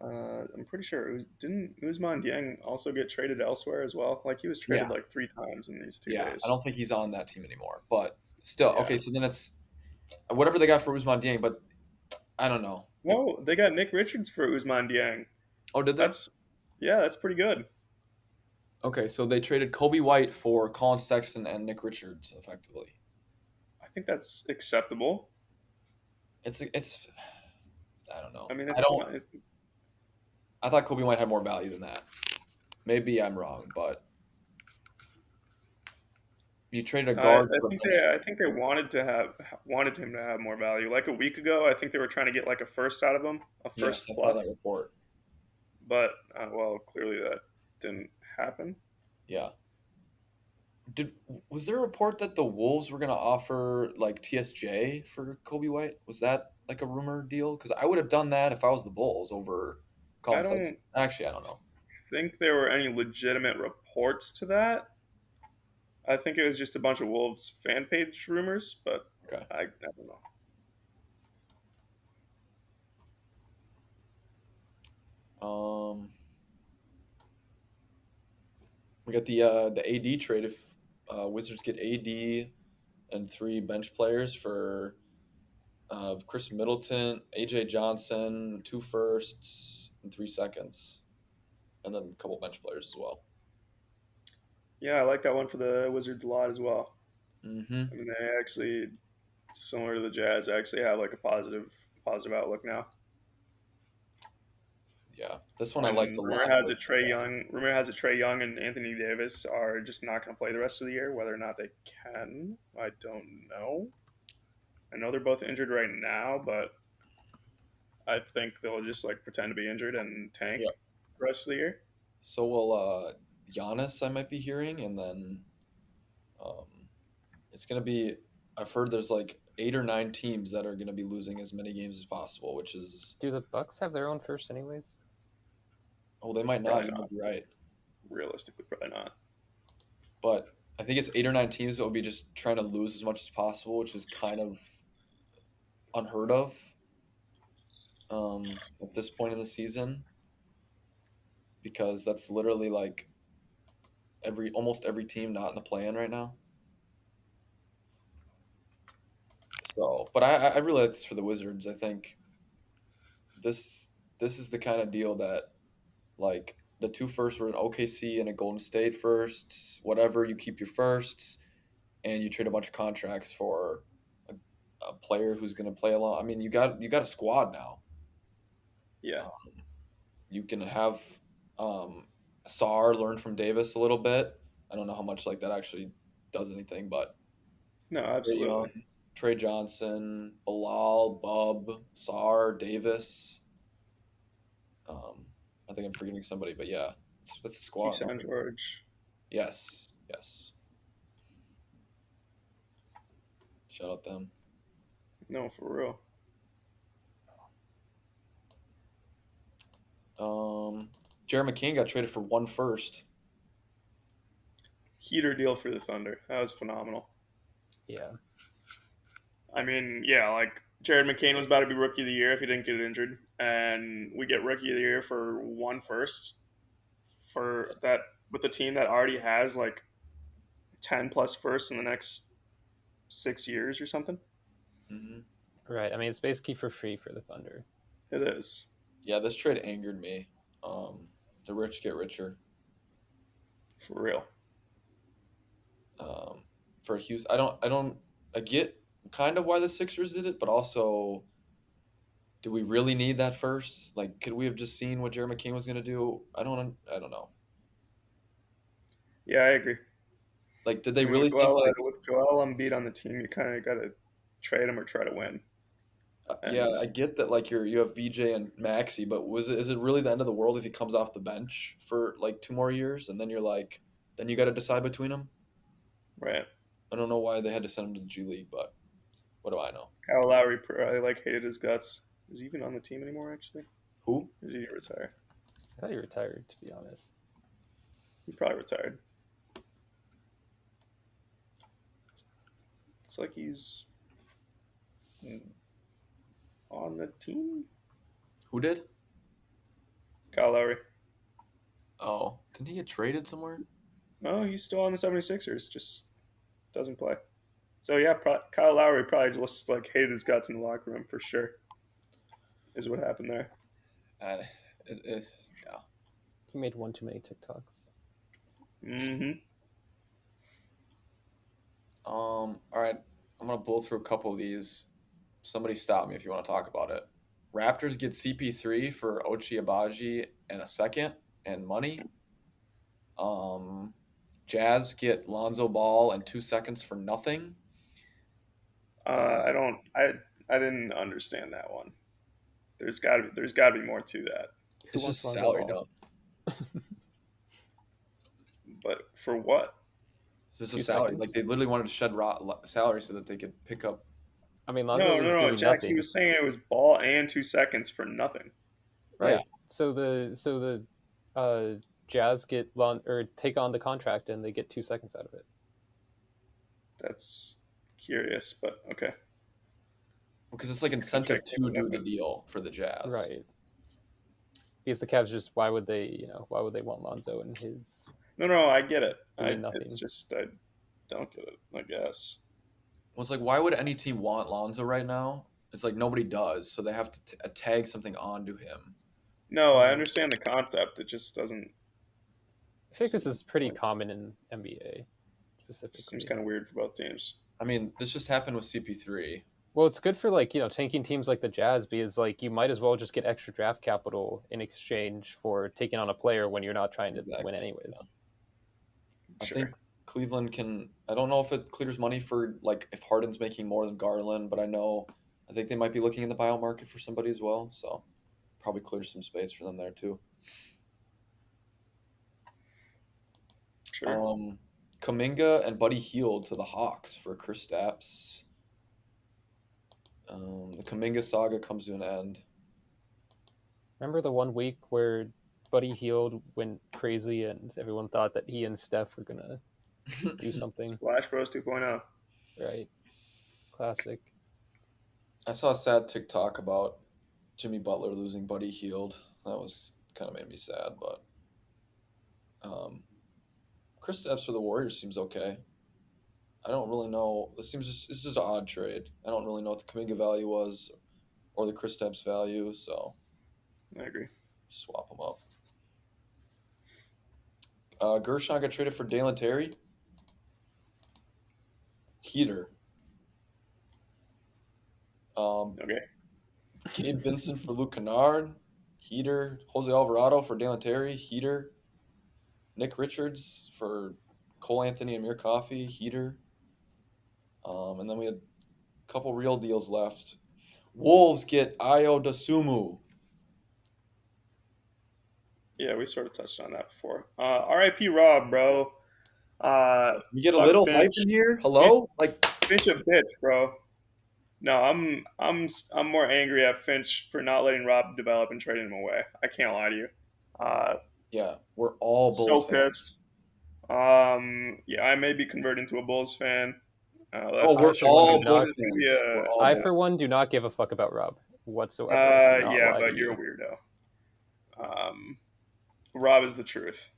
I'm pretty sure. Didn't Usman Dieng also get traded elsewhere as well? Like he was Yeah, traded like 3 times in these two yeah. I days. don't think he's on that team anymore. But still, Yeah. okay. So then it's whatever they got for Usman Dieng, but I don't know. Whoa, they got Nick Richards for Usman Dieng. Oh, did they? That's yeah, that's pretty good. Okay, so they traded Kobe White for Colin Sexton and Nick Richards, effectively. I think that's acceptable. It's. I don't know. I mean, I it's don't. not. I thought Kobe White had more value than that. Maybe I'm wrong, but you traded a I guard for a think bench. they wanted him to have more value. Like a week ago, I think they were trying to get like a first out of him, a Yes, first I saw that plus. report. But well, clearly that didn't happen. Yeah. Did was there a report that the Wolves were gonna offer like TSJ for Kobe White? Was that like a rumor deal? Because I would have done that if I was the Bulls over I Colin Sexton. don't Actually, I don't know. think there were any legitimate reports to that. I think it was just a bunch of Wolves fan page rumors, but Okay. I don't know. Um, we got the AD trade if Wizards get AD and 3 bench players for Chris Middleton, AJ Johnson, 2 firsts and 3 seconds, and then a couple bench players as well. Yeah, I like that one for the Wizards a lot as well. Mm-hmm. I mean, they actually, similar to the Jazz, actually have like a positive outlook now. Yeah, this one I liked a And lot. With Jazz. Rumor has it Trey Young and Anthony Davis are just not going to play the rest of the year. Whether or not they can, I don't know. I know they're both injured right now, but I think they'll just like pretend to be injured and tank Yeah. the rest of the year. So will Giannis, I might be hearing, and then um, it's gonna be. I've heard there's like 8 or 9 teams that are gonna be losing as many games as possible, which is Do the Bucks have their own first, anyways? oh they might not. Probably You not. might be right, Realistically, probably not. but I think it's 8 or 9 teams that will be just trying to lose as much as possible, which is kind of unheard of at this point in the season because that's literally like every almost every team not in the plan right now. So, but I really like this for the Wizards. I think this this is the kind of deal that like the 2 firsts were an OKC and a Golden State first, whatever you keep your firsts, and you trade a bunch of contracts for a player who's going to play along. I mean, you got a squad now. Yeah. Um, you can have um, Sar learn from Davis a little bit. I don't know how much like that actually does anything, but No, Trae Young, absolutely. Trey Johnson, Bilal, Bub, Sar, Davis. I think I'm forgetting somebody, but yeah, that's a squad. Keyshawn George. Yes, yes. Shout out them. No, for real. Jared McCain got traded for 1 first. Heater deal for the Thunder. That was phenomenal. Yeah. I mean, yeah, like Jared McCain was about to be rookie of the year if he didn't get injured, and we get rookie of the year for 1 first for that with a team that already has like 10 plus firsts in the next 6 years or something. Hmm. Right. I mean, it's basically for free for the Thunder. It is. Yeah, this trade angered me. Um, the rich get richer. For real. Um, for Houston, I get kind of why the Sixers did it, but also, do we really need that first? Like, could we have just seen what Jerry McCain was going to do? I don't know. Yeah, I agree. Like, did I they mean, really think like, With Joel Embiid on the team, you kind of got to trade him or try to win. yeah, And I get that like you have VJ and Maxi, but is it really the end of the world if he comes off the bench for like 2 more years and then you're like, then you got to decide between them? right, I don't know why they had to send him to the G League, but what do I know? Kyle Lowry probably like hated his guts. Is he even on the team anymore? Actually, Who? or did he retire? I thought he retired, to be honest. He probably retired. Looks like he's on the team. Who did? Kyle Lowry. Oh, didn't he get traded somewhere? No, he's still on the 76ers. Just doesn't play. So yeah, Kyle Lowry probably just like hated his guts in the locker room for sure. Is what happened there. Uh, yeah. He made one too many TikToks. Mm-hmm. All right. I'm gonna blow through a couple of these. Somebody stop me if you want to talk about it. Raptors get CP3 for Ochai Agbaji and a second and money. Um, Jazz get Lonzo Ball and 2 seconds for nothing. I don't. I didn't understand that one. There's got to be more to that. Who It's wants just Lonzo salary Ball? dump. But for what? It's just a Two salary. seconds. Like they literally wanted to shed salary so that they could pick up. I mean, Lonzo was No, doing Jack. He nothing. was saying it was ball and 2 seconds for nothing. Right. Yeah. So the Jazz get or take on the contract and they get 2 seconds out of it. That's curious, but okay. Because it's like incentive to do the deal for the Jazz. Right. Because the Cavs just why would they want Lonzo and his No, I get it. doing nothing? It's just I don't get it. I guess. Well, it's like, why would any team want Lonzo right now? It's like nobody does, so they have to tag something onto him. No, I understand the concept. It just doesn't. I think this is pretty common in NBA specifically. Seems kind of weird for both teams. I mean, this just happened with CP3. Well, it's good for tanking teams like the Jazz because you might as well just get extra draft capital in exchange for taking on a player when you're not trying to win anyways. Yeah. Sure. I think Cleveland can. I don't know if it clears money for if Harden's making more than Garland, but I think they might be looking in the buyout market for somebody as well. So probably clears some space for them there too. Sure. Kuminga and Buddy Hield to the Hawks for Chris Stapps. The Kuminga saga comes to an end. Remember the 1 week where Buddy Hield went crazy and everyone thought that he and Steph were gonna do something? Flash Bros 2.0. Right. Classic. I saw a sad TikTok about Jimmy Butler losing Buddy Hield. That was kind of made me sad, but Chris Stapps for the Warriors seems okay. I don't really know. It's just an odd trade. I don't really know what the Kuminga value was or the Chris Stapps value, so I agree. swap them up. Gershon got traded for Dalen Terry. Heater. Okay. Gabe Vincent for Luke Kennard. Heater. Jose Alvarado for Dalen Terry. Heater. Nick Richards for Cole Anthony and Amir Coffey. Heater. And then we had a couple real deals left. Wolves get Ayo Dosunmu. Yeah, we sort of touched on that before. R.I.P. Rob, bro. You get a little hype in here. Hello, Finch a bitch, bro. No, I'm more angry at Finch for not letting Rob develop and trading him away. I can't lie to you. Yeah, we're all Bulls So fans. pissed. Yeah, I may be converting to a Bulls fan. We're all Bulls fans. I, for one, do not give a fuck about Rob whatsoever. Yeah, but you're a weirdo. Rob is the truth.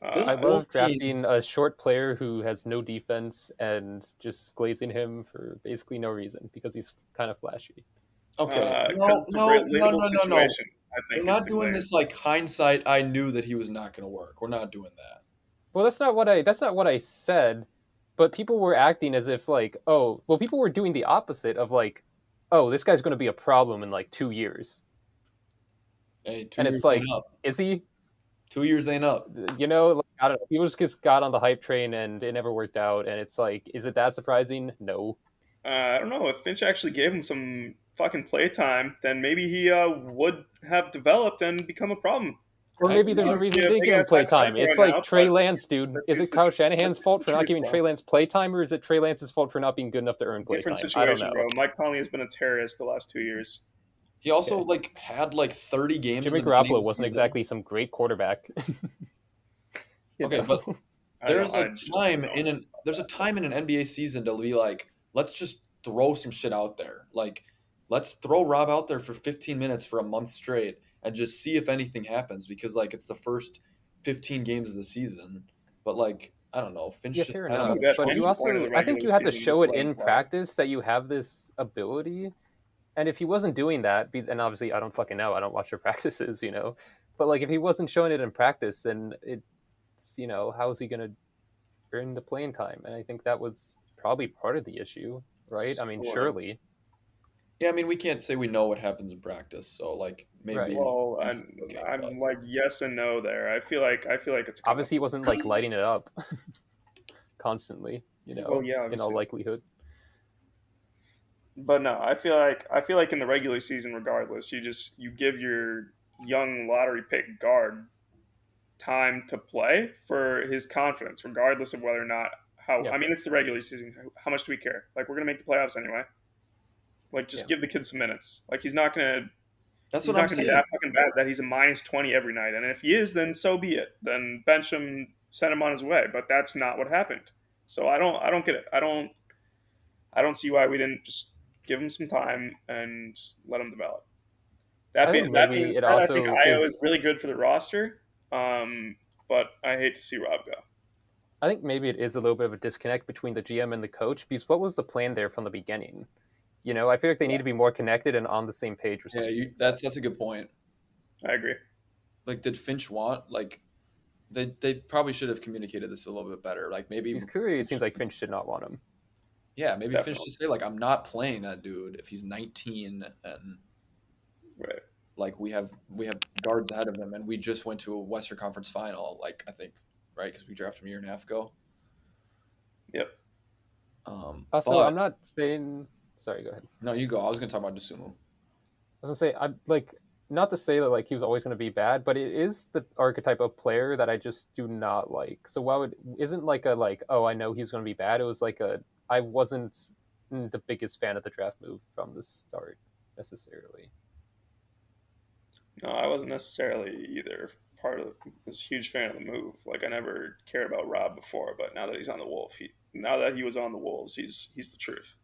I love drafting a short player who has no defense and just glazing him for basically no reason because he's kind of flashy. Okay, because no, it's a no, no, relatable no, no, no. situation. I We're think is not the doing this glares. like hindsight. I knew that he was not going to work. We're not doing that. Well, that's not what I said. But people were acting as if like, oh, well, people were doing the opposite of like, oh, this guy's going to be a problem in like 2 years, Hey, two and it's years ain't like, up. is he? 2 years ain't up. You know, like, I don't know. People just got on the hype train and it never worked out, and it's like, is it that surprising? No. I don't know if Finch actually gave him some fucking playtime, then maybe he would have developed and become a problem. Or I maybe He's there's a agree. reason obviously he a didn't big give him ass playtime. hypothetical It's right like now, Trey but Lance, dude. Is here's it the, Kyle that's Shanahan's the fault for not truth, giving bro. Trey Lance playtime, or is it Trey Lance's fault for not being good enough to earn Different playtime? I don't situation, know. bro. Mike Conley has been a terrorist the last 2 years. He also Okay. like had like 30 games in Jimmy the beginning of Garoppolo the wasn't season. exactly some great quarterback. you Okay, but know? there's a I just don't time know in an about there's a that. time in an NBA season to be like, let's just throw some shit out there. Like, let's throw Rob out there for 15 minutes for a month straight and just see if anything happens because like it's the first 15 games of the season. But like, I don't know, Yeah, Finch just fair had enough. enough Dude, at But showing. you any point in also, the I think regular you had to season, show just it let him in play. practice that you have this ability. And if he wasn't doing that, and obviously I don't fucking know, I don't watch your practices, you know. But like if he wasn't showing it in practice, then it's, how is he going to earn the playing time? And I think that was probably part of the issue, right? I mean, Sort of. surely, Yeah, I mean, we can't say we know what happens in practice, so like right? maybe Well, Finch is looking, but I'm like yes and no there. I feel like it's coming. Obviously, he wasn't like lighting it up constantly, Well, yeah, in all obviously. likelihood. But no, I feel like in the regular season, regardless, you give your young lottery pick guard time to play for his confidence, regardless of whether or not how. Yeah, I mean, it's the regular season. How much do we care? Like we're gonna make the playoffs anyway. Like yeah. just give the kid some minutes. Like he's not gonna that's he's what I'm not gonna be saying. that fucking bad that he's a -20 every night. And if he is, then so be it. Then bench him, send him on his way. But that's not what happened. So I don't get it. I don't see why we didn't just give him some time and let him develop. I think That being maybe it said, I think also Io is is. really good for the roster. But I hate to see Rob go. I think maybe it is a little bit of a disconnect between the GM and the coach because what was the plan there from the beginning? I feel like they need to be more connected and on the same page or Yeah, something like that. that's a good point. I agree. Like, did Finch want like they probably should have communicated this a little bit better. Like maybe Because clearly it seems Finch, like Finch did not want him. yeah, maybe Finch Definitely. should say like I'm not playing that dude if he's 19 and Right. like we have guards ahead of him and we just went to a Western Conference final. Like I think right because we drafted him a year and a half ago. Yep. Also, But I'm not saying. Sorry, go ahead. no, you go. I was gonna talk about Desumu. I was gonna say I'm like not to say that like he was always going to be bad, but it is the archetype of player that I just do not like. So why would isn't like a like oh I know he's going to be bad. It was like a I wasn't the biggest fan of the draft move from the start necessarily. No, I wasn't necessarily either part of. Was a huge fan of the move. Like I never cared about Rob before, but now that he's on the Wolf, now that he was on the Wolves, he's the truth.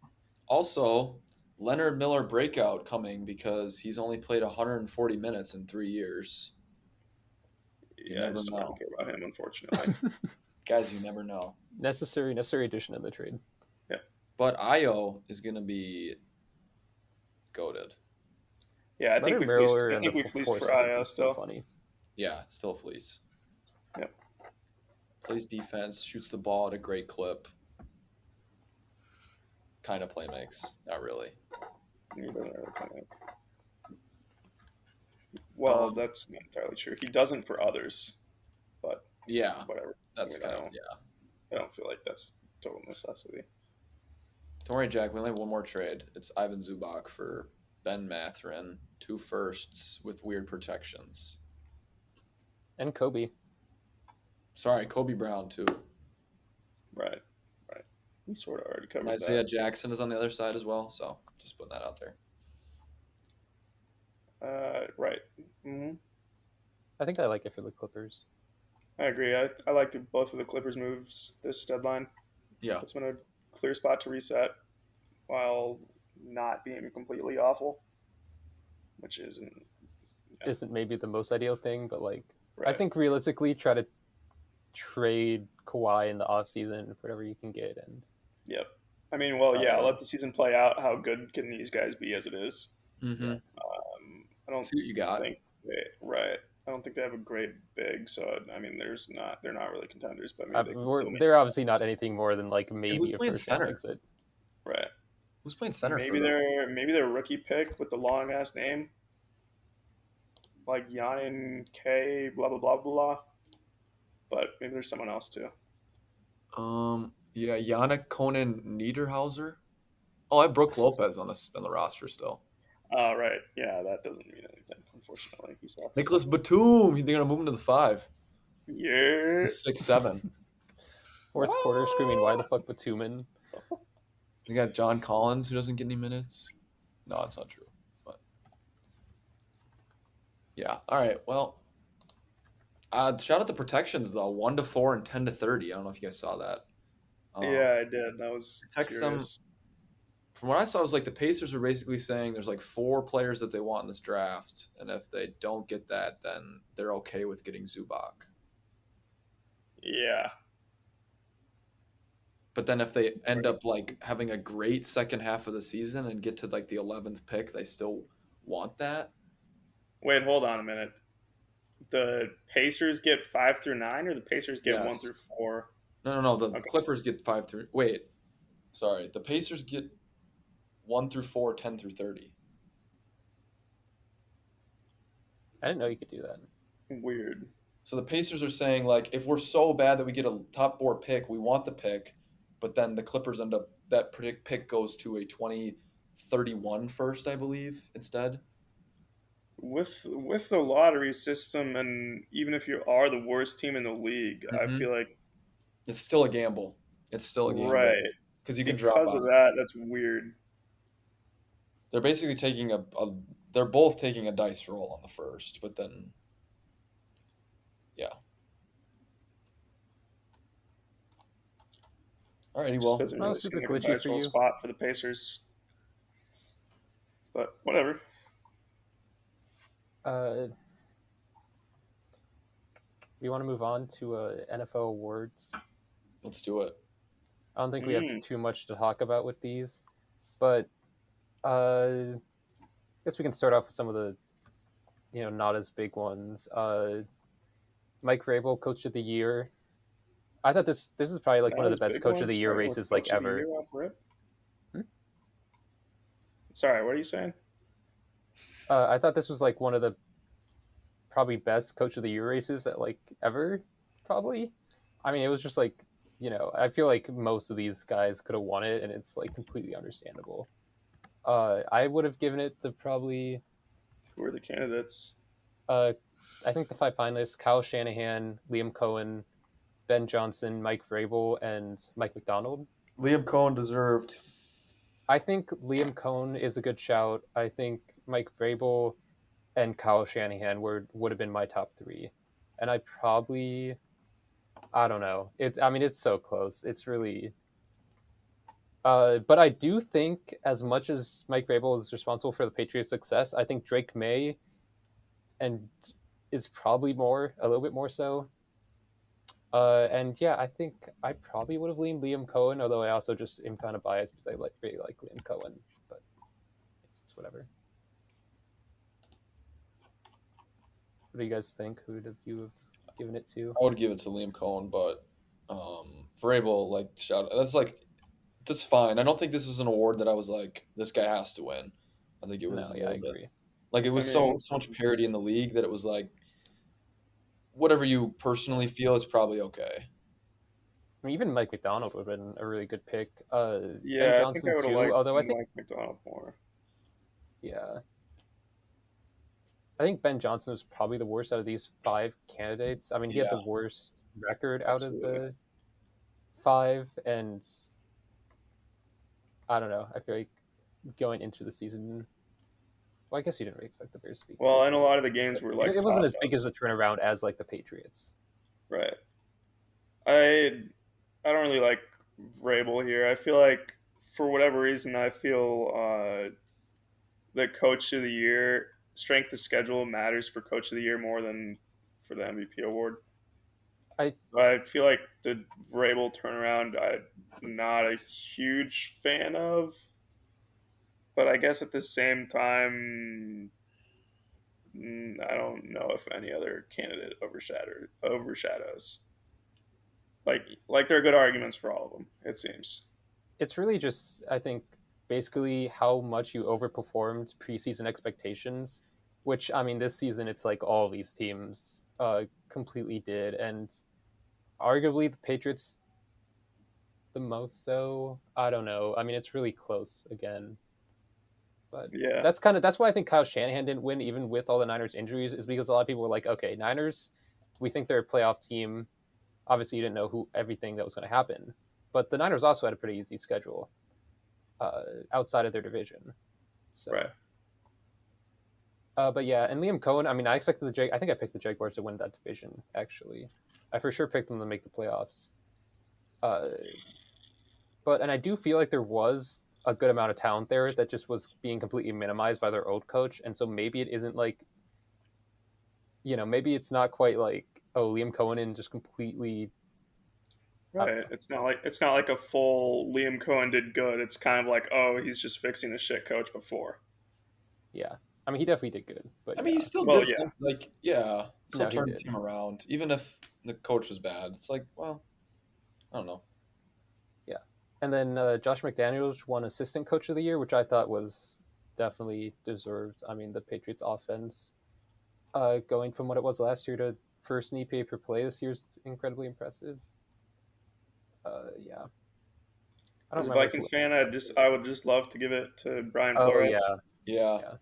Also, Leonard Miller breakout coming because he's only played 140 minutes in 3 years. You Yeah, I never just don't really know, care about him, unfortunately. guys. You never know. Necessary addition in the trade. Yeah, But Io is gonna be goaded. yeah. I think Leonard we fleeced. Miller I and the think we fleeced Force for Nuggets Io is so still. funny. Yeah, still fleece. Yep. Plays defense, shoots the ball at a great clip. Kind of play makes, not really. He doesn't really kind of. Well, Um, that's not entirely true. He doesn't for others, but yeah, whatever. I that's mean, kind of yeah. I don't feel like that's total necessity. Don't worry, Jack. We only have one more trade. It's Ivan Zubac for Ben Matherin, 2 firsts with weird protections. And Kobe. Sorry, Kobe Brown too. Right. Right. We sort of already And covered Isaiah that. Jackson is on the other side as well. So just putting that out there. Right. Hmm. I think I like it for the Clippers. I agree. I like both of the Clippers moves this deadline. Yeah. Puts them in a clear spot to reset while not being completely awful, which isn't. Yeah, Isn't maybe the most ideal thing, but like I right. think realistically try to trade Kawhi in the offseason for whatever you can get and Yep. I mean, well, yeah. uh, Let the season play out. How good can these guys be as it is? Mm-hmm. I don't See what you got. think right. I don't think they have a great big, so I mean, they're not really contenders, but maybe they can still make They're obviously not anything more than like Hey, who's maybe a playing first round center? exit. right. Who's playing center for them? Maybe their rookie pick with the long ass name like Yanin K blah blah blah blah. But maybe there's someone else too. Yeah, Yannick Conan Niederhauser. Oh, I have Brooke Lopez on the roster still. Oh right, yeah, that doesn't mean anything. Unfortunately, he sucks. Nicholas Batum. They're gonna move him to the 5. Yeah. He's 6'7". Fourth quarter, screaming, "Why the fuck Batuman?" They got John Collins who doesn't get any minutes. No, that's not true. But yeah, all right. Well, shout out to protections though. 1-4 and 10-30. I don't know if you guys saw that. Um, Yeah, I did. That was protects them. curious. From what I saw, it was like the Pacers are basically saying there's like 4 players that they want in this draft, and if they don't get that, then they're okay with getting Zubac. Yeah. But then if they end up like having a great second half of the season and get to like the 11th pick, they still want that. Wait, hold on a minute. The Pacers get 5 through 9, or the Pacers get one Yes. through four? No. The Okay. Clippers get 5 through. Wait, sorry. The Pacers get 1-4, 10-30. I didn't know you could do that. Weird. So the Pacers are saying like, if we're so bad that we get a top 4 pick, we want the pick, but then the Clippers end up that pick goes to a 2031 first, I believe, instead. With the lottery system, and even if you are the worst team in the league, I Hmm. feel like It's still a gamble. It's still a gamble right because you can drop because of out. that. That's weird. They're basically taking they're both taking a dice roll on the first, but then yeah. Alrighty, Just well, doesn't Well, really seem super like a glitchy dice for roll you. spot for the Pacers. But whatever. Uh, we want to move on to NFL awards. let's do it. I don't think we have Mm, too much to talk about with these, but I guess we can start off with some of the not as big ones. Mike Vrabel, Coach of the Year. I thought this is probably like one not of the as best big Coach of one. the Year Starting with races like Coach of the ever. Year off rip. Hmm? Sorry, what are you saying? I thought this was like one of the probably best Coach of the Year races that like ever. Probably. I mean, it was just like I feel like most of these guys could have won it, and it's like completely understandable. I would have given it to probably Who are the candidates? uh, I think the 5 finalists: Kyle Shanahan, Liam Cohen, Ben Johnson, Mike Vrabel, and Mike McDonald. Liam Cohen deserved. I think Liam Cohen is a good shout. I think Mike Vrabel and Kyle Shanahan would have been my top 3, and I don't know. I mean, it's so close. It's really. But I do think, as much as Mike Vrabel is responsible for the Patriots' success, I think Drake May and is probably a little bit more so. And yeah, I think I probably would have leaned Liam Cohen, although I also just am kind of biased because I really like Liam Cohen. But it's whatever. What do you guys think? Who would you have given it to? I would give it to Liam Cohen, but Vrabel like shout. That's fine. I don't think this was an award that I was like this guy has to win. I think it was No, a yeah, I little bit agree. like it I was mean, so much parity in the league that it was like whatever you personally feel is probably okay. I mean, even Mike McDonald would have been a really good pick. Ben yeah, I think Johnson I would have too, liked although I think Mike McDonald more. yeah, I think Ben Johnson was probably the worst out of these 5 candidates. I mean, he had Yeah, the worst record out of Absolutely. the 5, and I don't know. I feel like going into the season, well, I guess you didn't really expect the Bears to be Well, great, and a but lot of the games were like it wasn't toss as big as ups. a turnaround as like the Patriots. Right. I I don't really like Vrabel here. I feel like for whatever reason, I feel the Coach of the Year strength of schedule matters for Coach of the Year more than for the MVP award. I So I feel like the Vrabel turnaround, I'm not a huge fan of. but I guess at the same time, I don't know if any other candidate overshadows. Like there are good arguments for all of them. It seems. It's really just, I think, basically how much you overperformed preseason expectations, which, I mean, this season it's like all these teams completely did. And arguably the Patriots the most so. I don't know. I mean, it's really close again. But Yeah. that's why I think Kyle Shanahan didn't win, even with all the Niners injuries, is because a lot of people were like, okay, Niners, we think they're a playoff team. Obviously, you didn't know who everything that was going to happen, but the Niners also had a pretty easy schedule outside of their division. Right. So, but yeah, and Liam Cohen. I mean, I think I picked the Jaguars to win that division. Actually, I for sure picked them to make the playoffs. Uh, and I do feel like there was a good amount of talent there that just was being completely minimized by their old coach, and so maybe it isn't like, maybe it's not quite like, oh, Liam Cohen just completely. I don't Right. know. It's not like a full Liam Cohen did good. It's kind of like, oh, he's just fixing the shit coach before. Yeah, I mean, he definitely did good, but I mean, he yeah, still Well, did yeah. like, yeah, still no, he turned the did. team around, even if the coach was bad. It's like, well, I don't know. Yeah, and then Josh McDaniels won Assistant Coach of the Year, which I thought was definitely deserved. I mean, the Patriots offense going from what it was last year to first in EPA per play this year is incredibly impressive. Yeah, I don't As a remember Vikings who. fan, I would just love to give it to Brian Oh Flores. yeah, Yeah, yeah.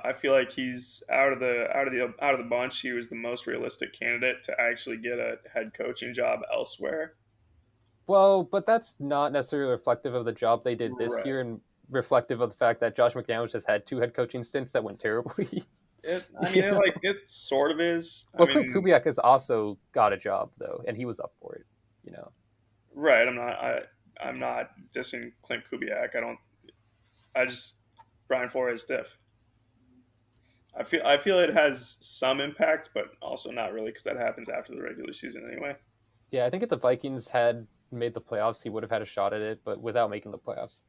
I feel like he's out of the bunch. He was the most realistic candidate to actually get a head coaching job elsewhere. Well, but that's not necessarily reflective of the job they did this Right. year, and reflective of the fact that Josh McDaniels has had two head coaching stints that went terribly. I mean, you know? it sort of is. I Well, Clint mean, Kubiak has also got a job though, and he was up for it. You know. right. I'm not dissing Clint Kubiak. I don't. I just Brian Flores diff. I feel it has some impact, but also not really because that happens after the regular season anyway. Yeah, I think if the Vikings had made the playoffs, he would have had a shot at it, but without making the playoffs,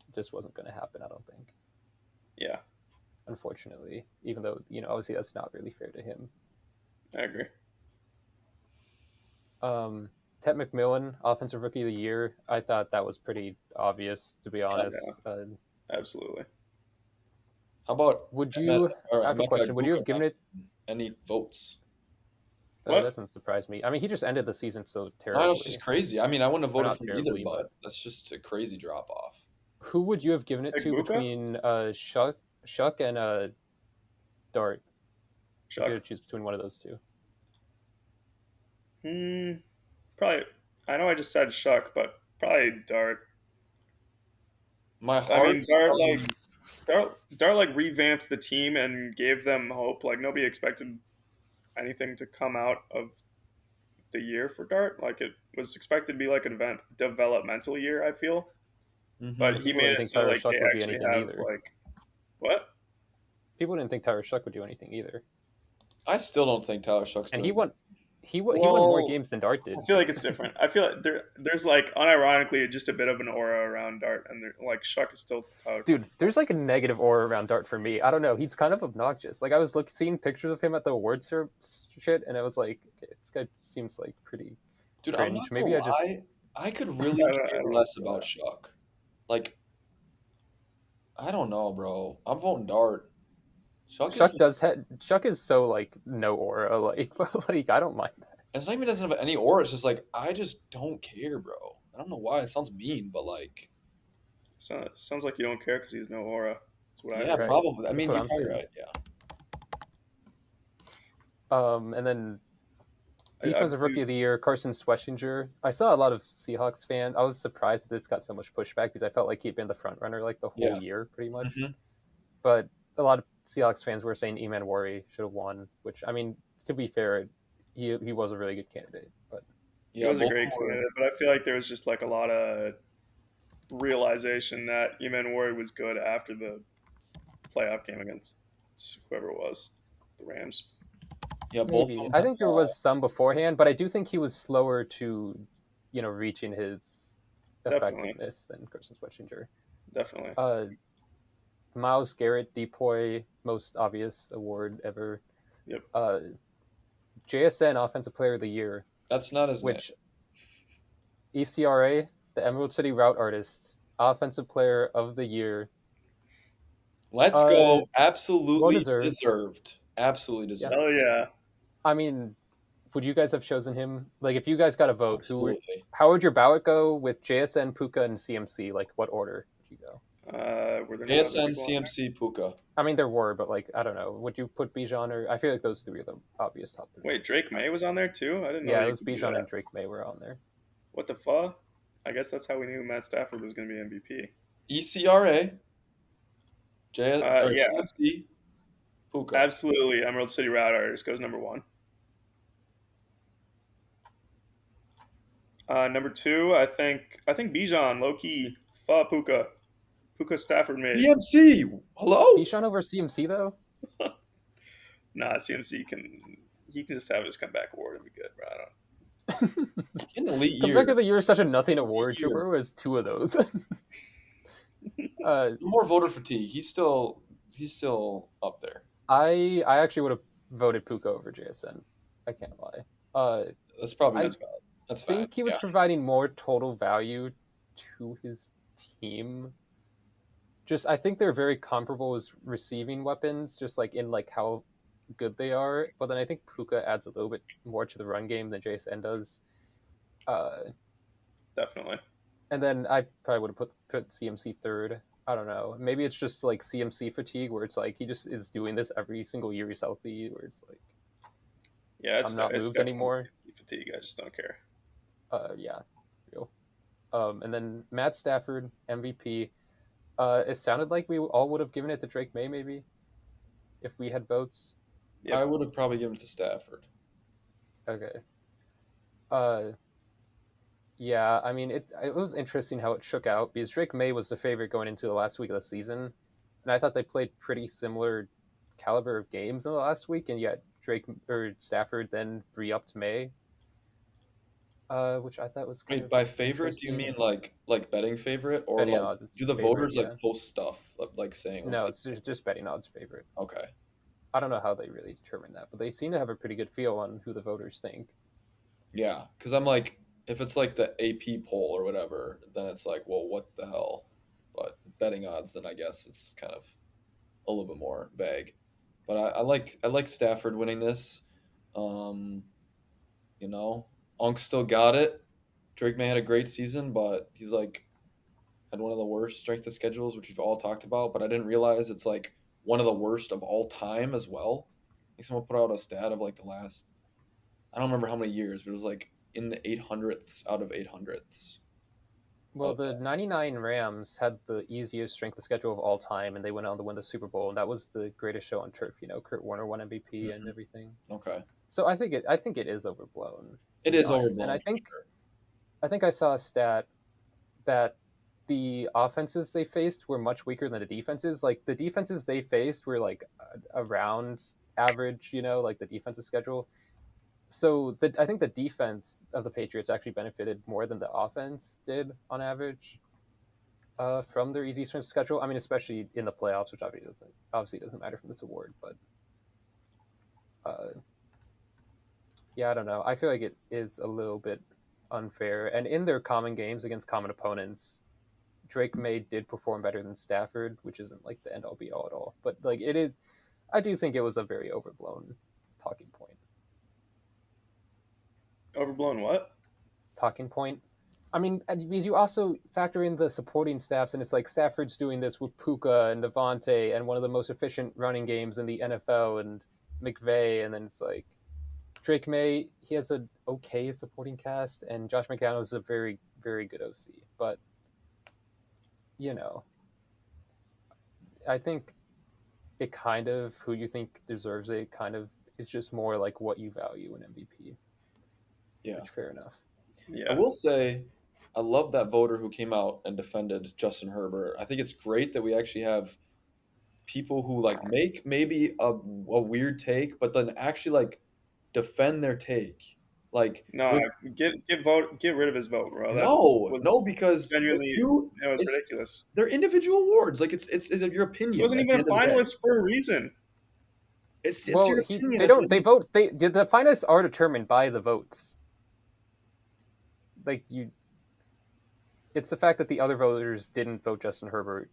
it just wasn't going to happen. I don't think, Yeah, unfortunately. Even though obviously that's not really fair to him. I agree. Ted McMillan, Offensive Rookie of the Year. I thought that was pretty obvious, to be Oh yeah, honest. absolutely. how about Would Emeka, you? or I have a Emeka question. Would you have given Egbuka? it? Any votes? That What? doesn't surprise me. I mean, he just ended the season so I know it's just terribly. crazy. I mean, I wouldn't have Or voted not for him either, terribly, but but that's just a crazy drop off. who would you have given it to Egbuka? between Shuck and Dart? If you Chuck? had to choose between one of those two. Probably. I know I just said Shuck, but probably Dart. My I heart mean, is telling me, Dart like revamped the team and gave them hope. Like nobody expected anything to come out of the year for Dart. Like it was expected to be like an event developmental year. I feel, hmm but But he people made didn't it think so Tyler like Shuck they would be actually anything have either. like what? People didn't think Tyler Shuck would do anything either, I still don't think Tyler Shuck's and doing it. he won more Well, games than Dart did. I feel like it's different. I feel like there's like unironically just a bit of an aura around Dart, and like Shuck is still Dude, there's like a negative aura around Dart for me. I don't know. He's kind of obnoxious. Like I was seeing pictures of him at the awards shit, and I was like, okay, this guy seems like pretty Dude, I'm cringe. not gonna Maybe I just lie. I could I really don't, I care don't less know. about Shuck. Like, I don't know, bro. I'm voting Dart. Shuck is just. Shuck is so like no aura. Like, but like I don't mind that. It's not even doesn't have any aura. It's just like I just don't care, bro. I don't know why. It sounds mean, but like, Sounds like you don't care because he's no aura. That's what I yeah, heard. Right. probably. I That's mean, what you're I'm probably saying. right. Yeah. And then I Defensive do. Rookie of the Year, Carson Schwetzinger. I saw a lot of Seahawks fans. I was surprised that this got so much pushback because I felt like he'd been the front runner like the whole Yeah. year, pretty much. hmm But a lot of Seahawks fans were saying Eman Worry should have won, which I mean, to be fair, he was a really good candidate. But He Yeah. was a Both great were. candidate, but I feel like there was just like a lot of realization that Eman Ward was good after the playoff game against whoever it was, the Rams. Yeah. Both of maybe them I have. think there was some beforehand, but I do think he was slower to reaching his Definitely, effectiveness than Carson Schwetzinger. definitely. Uh, Miles Garrett, Depoy, most obvious award ever. Yep. Uh, JSN, Offensive Player of the Year, That's not his name. which ECRA, the Emerald City Route Artist, Offensive Player of the Year. Let's Uh, go. well Absolutely deserved. deserved. Absolutely Yeah. deserved. Oh yeah. I mean, would you guys have chosen him? Like, if you guys got a vote, Absolutely. how would your ballot go with JSN, Puka, and CMC? Like, what order would you go? Were there not other ASN, people on there? CMC, Puka. I mean, there were, but like, I don't know. Would you put Bijan or I feel like those three are the obvious top three. Wait, Drake May was on there too. I didn't know Yeah, that it you was could do Bijan and that. Drake May were on there. What the fuck? I guess that's how we knew Matt Stafford was going to be MVP. ECRA, or Yeah, CMC, Puka. absolutely. Emerald City Route Artist goes number one. Number two, I think Bijan, low key, Puka Stafford made. CMC, hello? Bijan over CMC though. Nah, CMC he can just have his comeback award and be good, bro. I don't. In elite Comeback year. of the Year is such a nothing award. Year. Joe Burrow has two of those. More voter fatigue. He's still up there. I actually would have voted Puka over JSN. I can't lie. That's probably I that's valid. That's think fine. he was Yeah. providing more total value to his team. Just I think they're very comparable as receiving weapons, just like in like how good they are. But then I think Puka adds a little bit more to the run game than JSN does. Uh, Definitely. and then I probably would have put CMC third. I don't know. Maybe it's just like CMC fatigue, where it's like he just is doing this every single year he's healthy, where it's like Yeah, I'm not it's moved definitely anymore. fatigue. I just don't care. Yeah, real. And then Matt Stafford MVP. It sounded like we all would have given it to Drake May, maybe, if we had votes. Yep. I would have probably given it to Stafford. Okay. Uh, yeah, I mean, it was interesting how it shook out because Drake May was the favorite going into the last week of the season, and I thought they played pretty similar caliber of games in the last week, and yet Drake or Stafford then re-upped May, which I thought was kind Wait, of by favorite, do you interesting. mean like betting favorite, or Betting like odds, it's do the favorite, voters yeah. like post stuff like saying what No, they it's just betting odds favorite. okay. I don't know how they really determine that, but they seem to have a pretty good feel on who the voters think. Yeah, because I'm like, if it's like the AP poll or whatever, then it's like, well, what the hell? But betting odds, then I guess it's kind of a little bit more vague. But I like Stafford winning this. Um, you know, Unk still got it. Drake May had a great season, but he's like had one of the worst strength of schedules, which we've all talked about. But I didn't realize it's like one of the worst of all time as well. Like someone put out a stat of like the last, I don't remember how many years, but it was like in the 800ths out of 800ths. Well, the 99 Rams had the easiest strength of schedule of all time, and they went on to win the Super Bowl, and that was the greatest show on turf. You know, Kurt Warner won MVP and Mhm. everything. Okay, So I think it is overblown. it To be is honest. And overblown for sure. I think I saw a stat that the offenses they faced were much weaker than the defenses. Like the defenses they faced were like around average. You know, like the defensive schedule. So I think the defense of the Patriots actually benefited more than the offense did on average from their easy strength schedule. I mean, especially in the playoffs, which obviously doesn't matter from this award. But uh, yeah, I don't know. I feel like it is a little bit unfair. And in their common games against common opponents, Drake May did perform better than Stafford, which isn't like the end all be all at all. But like it is, I do think it was a very overblown talking point. Overblown what? Talking point. I mean, because you also factor in the supporting staffs, and it's like Stafford's doing this with Puka and Devontae and one of the most efficient running games in the NFL, and McVay, and then it's like Drake May. He has an okay supporting cast, and Josh McDaniels is a very, very good OC. But you know, I think it kind of who you think deserves it. Kind of, it's just more like what you value in MVP. Yeah, Which fair enough. I Yeah. will say, I love that voter who came out and defended Justin Herbert. I think it's great that we actually have people who like make maybe a weird take, but then actually like defend their take. Like No, with get rid of his vote, bro. That no, was because if genuinely, you it was it's ridiculous. they're individual awards. Like it's your He opinion wasn't at the even a end of the day. finalist for a reason. It's Well, your he opinion they at the don't end they of vote they the finalists are determined by the votes. Like you, it's the fact that the other voters didn't vote Justin Herbert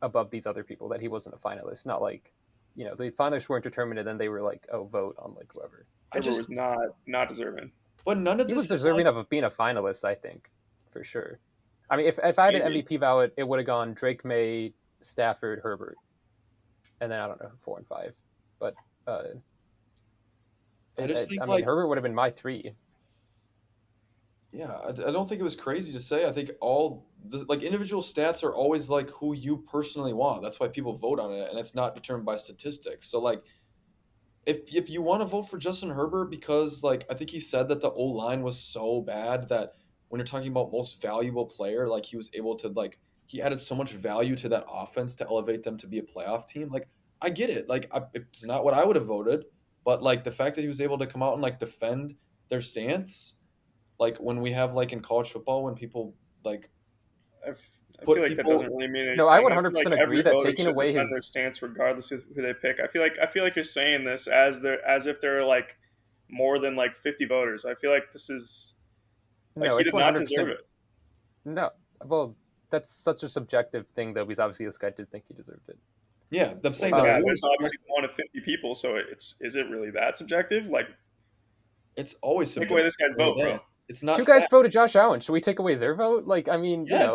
above these other people that he wasn't a finalist. Not like, the finalists weren't determined and then they were like, oh, vote on like whoever. I Herbert just was not deserving. but none of He was this is like deserving of being a finalist, I think, for sure. I mean, if I had an Maybe. MVP ballot, it would have gone Drake May, Stafford, Herbert, and then I don't know 4 and 5. But uh, I just I think mean, like Herbert would have been my 3. yeah, I don't think it was crazy to say. I think all the like individual stats are always like who you personally want. That's why people vote on it, and it's not determined by statistics. So like if you want to vote for Justin Herbert because like I think he said that the O line was so bad that when you're talking about most valuable player, like he was able to like he added so much value to that offense to elevate them to be a playoff team. Like I get it. Like it's not what I would have voted, but like the fact that he was able to come out and like defend their stance, like when we have like in college football when people like I feel put like that doesn't people really mean No, I anything. would I feel like 100% agree every that voter taking should away defend their his stance regardless of who they pick. I feel like you're saying this as if there are like more than like 50 voters. I feel like this is like no, he it's did not deserve 100% it. no. Well, that's such a subjective thing that because obviously this guy did think he deserved it. yeah, I'm Well, saying the yeah, vote there's is obviously one of 50 people, so is it really that subjective? Like, it's always take away subjective. this guy's At the end of vote, the day. bro. It's not 2 guys fact. voted Josh Allen. Should we take away their vote? Like, I mean, Yes.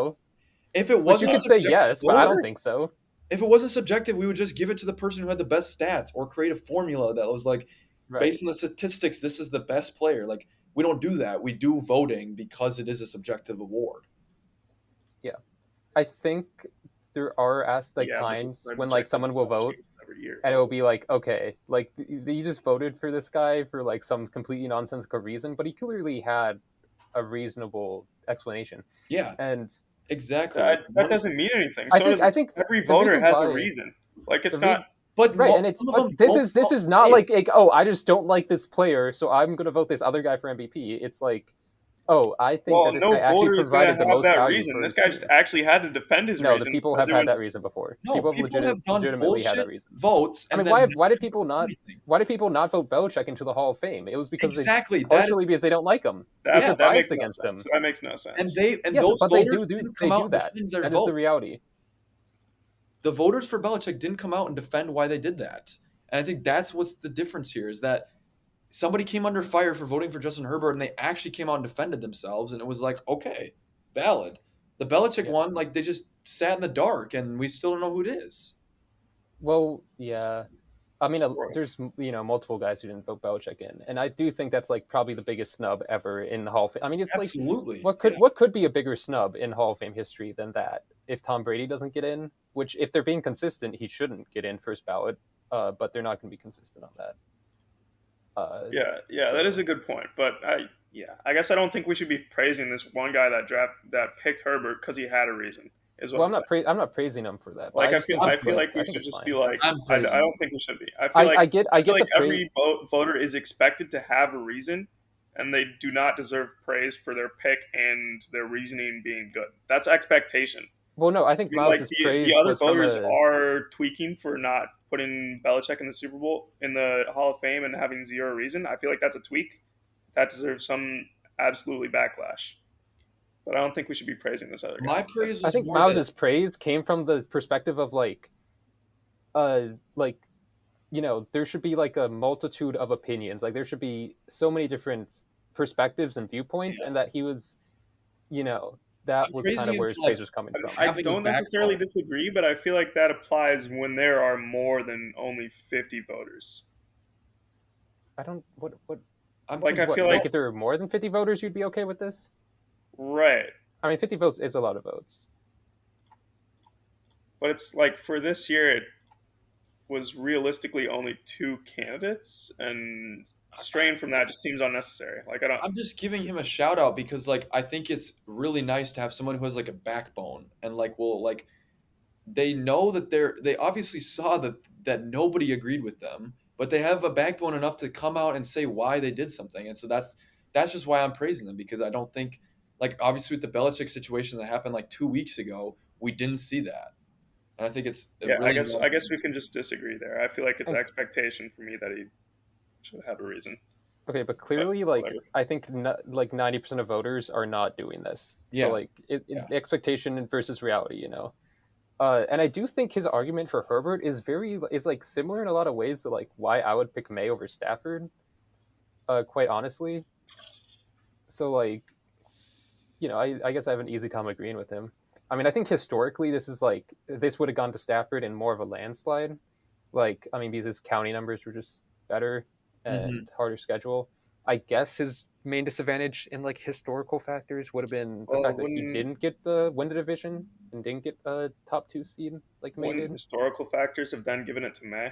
If it which you wasn't a could say subjective yes, but I don't voter, think so. if it wasn't subjective, we would just give it to the person who had the best stats or create a formula that was like Right. based on the statistics, this is the best player. Like we don't do that. We do voting because it is a subjective award. Yeah. I think there are Yeah, but the times spread when like objective someone will stuff vote changes every year, and it bro. will be like, okay, like you just voted for this guy for like some completely nonsensical reason, but he clearly had a reasonable explanation. Yeah, And exactly. It's That one of, doesn't mean anything. I So think does I think every the voter reason has a why reason. Like, the it's not. reason but right, and it's some of but them don't this is not play. like, oh, I just don't like this player, so I'm gonna vote this other guy for MVP. It's like, oh, I think Well, that this no guy actually voter is going provided to the have most that value reason. for This his guy just team. actually had to defend his No, the reason people because have it had that was. reason before. No, People have people have done legitimately had that bullshit reason. votes I and mean, then never why did people say not anything. vote Belichick into the Hall of Fame? It was because Exactly. That is partially because they don't like him, because yeah. they're That makes biased no against him. sense. That makes no And sense. Yes, those but voters didn't come they out do and that. defend their That is the vote. reality. The voters for Belichick didn't come out and defend why they did that. And I think that's what's the difference here is that somebody came under fire for voting for Justin Herbert and they actually came out and defended themselves and it was like, okay, valid. The Belichick Yeah. one, like they just sat in the dark and we still don't know who it is. Well, yeah. I mean, Sort of. there's multiple guys who didn't vote Belichick in, and I do think that's like probably the biggest snub ever in the Hall of Fame. I mean, it's like Absolutely. Yeah. what could be a bigger snub in Hall of Fame history than that? If Tom Brady doesn't get in, which if they're being consistent, he shouldn't get in first ballot, but they're not going to be consistent on that. Yeah, that is So a good point. But I guess I don't think we should be praising this one guy that picked Herbert because he had a reason. Is what well, I'm saying. I'm not praising him for that. But Like I just think I it's feel like like we I think should it's just fine. be like I'm I praising. don't think we should be. I feel like I get like the every voter is expected to have a reason, and they do not deserve praise for their pick and their reasoning being good. That's expectation. Well, no, I think I mean, like Miles's the praise other was from voters a are tweaking for not putting Belichick in the Super Bowl in the Hall of Fame and having zero reason. I feel like that's a tweak that deserves some absolutely backlash. But I don't think we should be praising this other guy. My praise I is think more that Miles's praise came from the perspective of like there should be like a multitude of opinions. Like there should be so many different perspectives and viewpoints, yeah, and that he was, that I'm was kind praising of him where for his like praise was coming from. I having a don't necessarily backbone. disagree, but I feel like that applies when there are more than only 50 voters. I don't what I'm Like, I what feel like like, if there were more than 50 voters, you'd be okay with this? right. I mean, 50 votes is a lot of votes. But it's like for this year, it was realistically only two candidates, and straying from that just seems unnecessary. Like, I don't. I'm just giving him a shout out because like I think it's really nice to have someone who has like a backbone and like will like they know that they obviously saw that nobody agreed with them, but they have a backbone enough to come out and say why they did something. And so that's just why I'm praising them because I don't think like obviously with the Belichick situation that happened like 2 weeks ago, we didn't see that, and I think it's a Yeah, I really guess young. I guess we can just disagree there. I feel like it's And expectation for me that he should have a reason. okay, but But clearly, like whatever. I think like 90% of voters are not doing this. So Yeah, like yeah. expectation versus reality, you know. And I do think his argument for Herbert is like similar in a lot of ways to like why I would pick May over Stafford. Quite honestly, so like I guess I have an easy time agreeing with him. I mean, I think historically this would have gone to Stafford in more of a landslide. Like, I mean, because his county numbers were just better Hmm. and harder schedule. I guess his main disadvantage in like historical factors would have been the Well, fact that he didn't get the win the division and didn't get a top two seed like May wouldn't did. historical factors have then given it to May?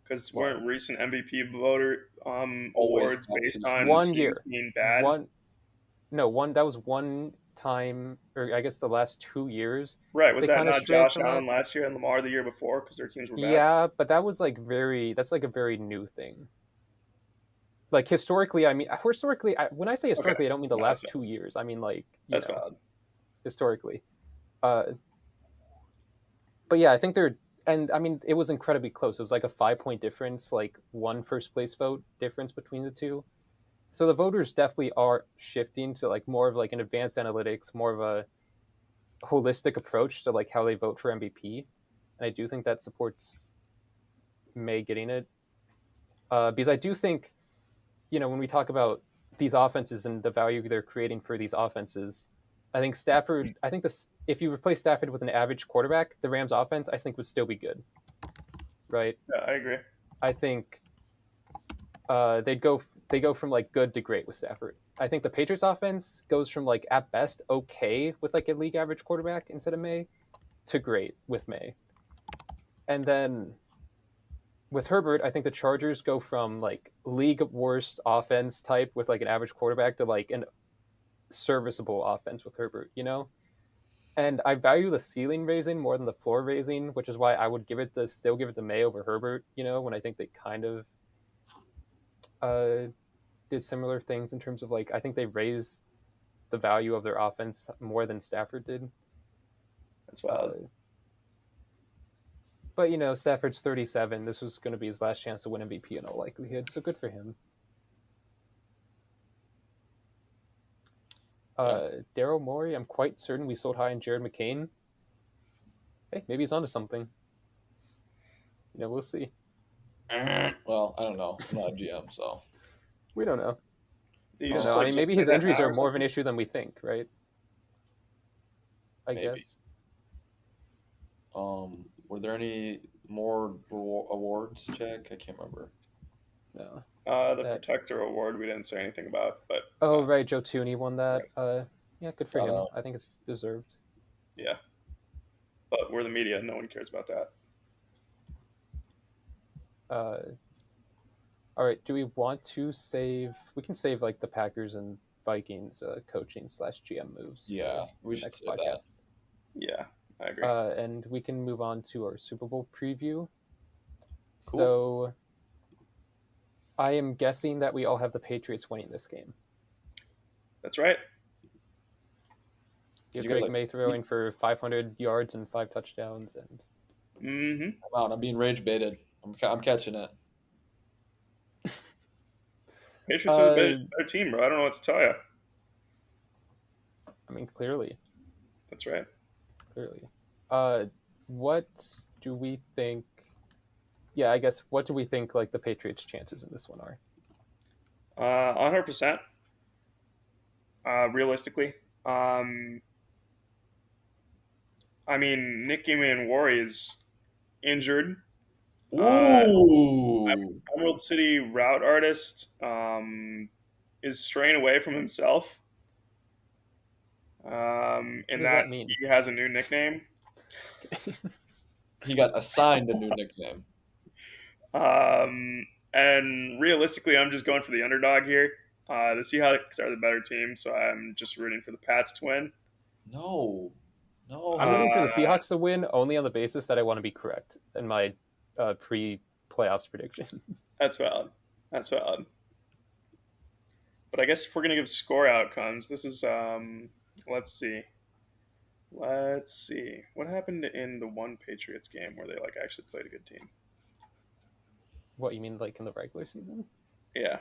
Because Well, weren't recent MVP voter always awards top two based on seeds. One teams year, being bad? one no one that was one time, or I guess the last 2 years Right. Was they that kind of not strayed Josh from that. Allen last year and Lamar the year before because their teams were bad? Yeah, but that was like that's like a very new thing. Like historically, I mean, when I say Okay. historically, I don't mean the No, that's last valid. 2 years. I mean like That's valid. historically. Uh, but yeah, I think they're and I mean it was incredibly close. It was like a 5 point difference, like one first place vote difference between the two. So the voters definitely are shifting to like more of like an advanced analytics, more of a holistic approach to like how they vote for MVP, and I do think that supports May getting it. Because I do think when we talk about these offenses and the value they're creating for these offenses, I think Stafford. I think this if you replace Stafford with an average quarterback, the Rams offense I think would still be good, right? Yeah, I agree. I think they go from like good to great with Stafford. I think the Patriots offense goes from like at best okay with like a league average quarterback instead of May to great with May. And then with Herbert, I think the Chargers go from like league worst offense type with like an average quarterback to like an serviceable offense with Herbert, you know? And I value the ceiling raising more than the floor raising, which is why I would still give it to May over Herbert, when I think they kind of uh, did similar things in terms of like I think they raised the value of their offense more than Stafford did. That's valid. Uh, but Stafford's 37. This was going to be his last chance to win MVP in all likelihood, so good for him. Yeah. Daryl Morey, I'm quite certain we sold high on Jared McCain. Hey, maybe he's onto something. We'll see. Well, I don't know. I'm not a GM, so We don't know. You Don't just know. I like mean, just maybe say his that injuries now are or more of an something? issue than we think, right? I maybe. guess. Were there any more awards? Check. I can't remember. No. The That. Protector Award we didn't say anything about, but Oh, right. Joe Tooney won that. right. Yeah, good for Shout him. out. I think it's deserved. Yeah. But we're the media. No one cares about that. Uh, all right. Do we want to save? We can save like the Packers and Vikings coaching/GM moves for Yeah, we the should next say that. podcast. Yeah, I agree. And we can move on to our Super Bowl preview. Cool. So I am guessing that we all have the Patriots winning this game. That's right. You Did have you guys Drake May throwing for 500 yards and 5 touchdowns, and Mm-hmm. I'm out. I'm being rage baited. I'm catching it. Patriots are the uh, better team, bro. I don't know what to tell you. I mean, clearly. That's right. Uh, what do we think? Yeah, I guess. What do we think? Like the Patriots' chances in this one are? 100%. Realistically, um, I mean, Nick Warrior is injured. Uh, Ooh. Emerald City route artist is straying away from himself. What In does that that mean? he has a new nickname. He got assigned a new nickname. And realistically, I'm just going for the underdog here. The Seahawks are the better team, so I'm just rooting for the Pats to win. No. I'm rooting for the No. Seahawks to win only on the basis that I want to be correct in my pre-playoffs prediction. That's valid. That's valid. But I guess if we're gonna give score outcomes, this is let's see. Let's see. What happened in the one Patriots game where they like actually played a good team? What you mean, like in the regular season? Yeah.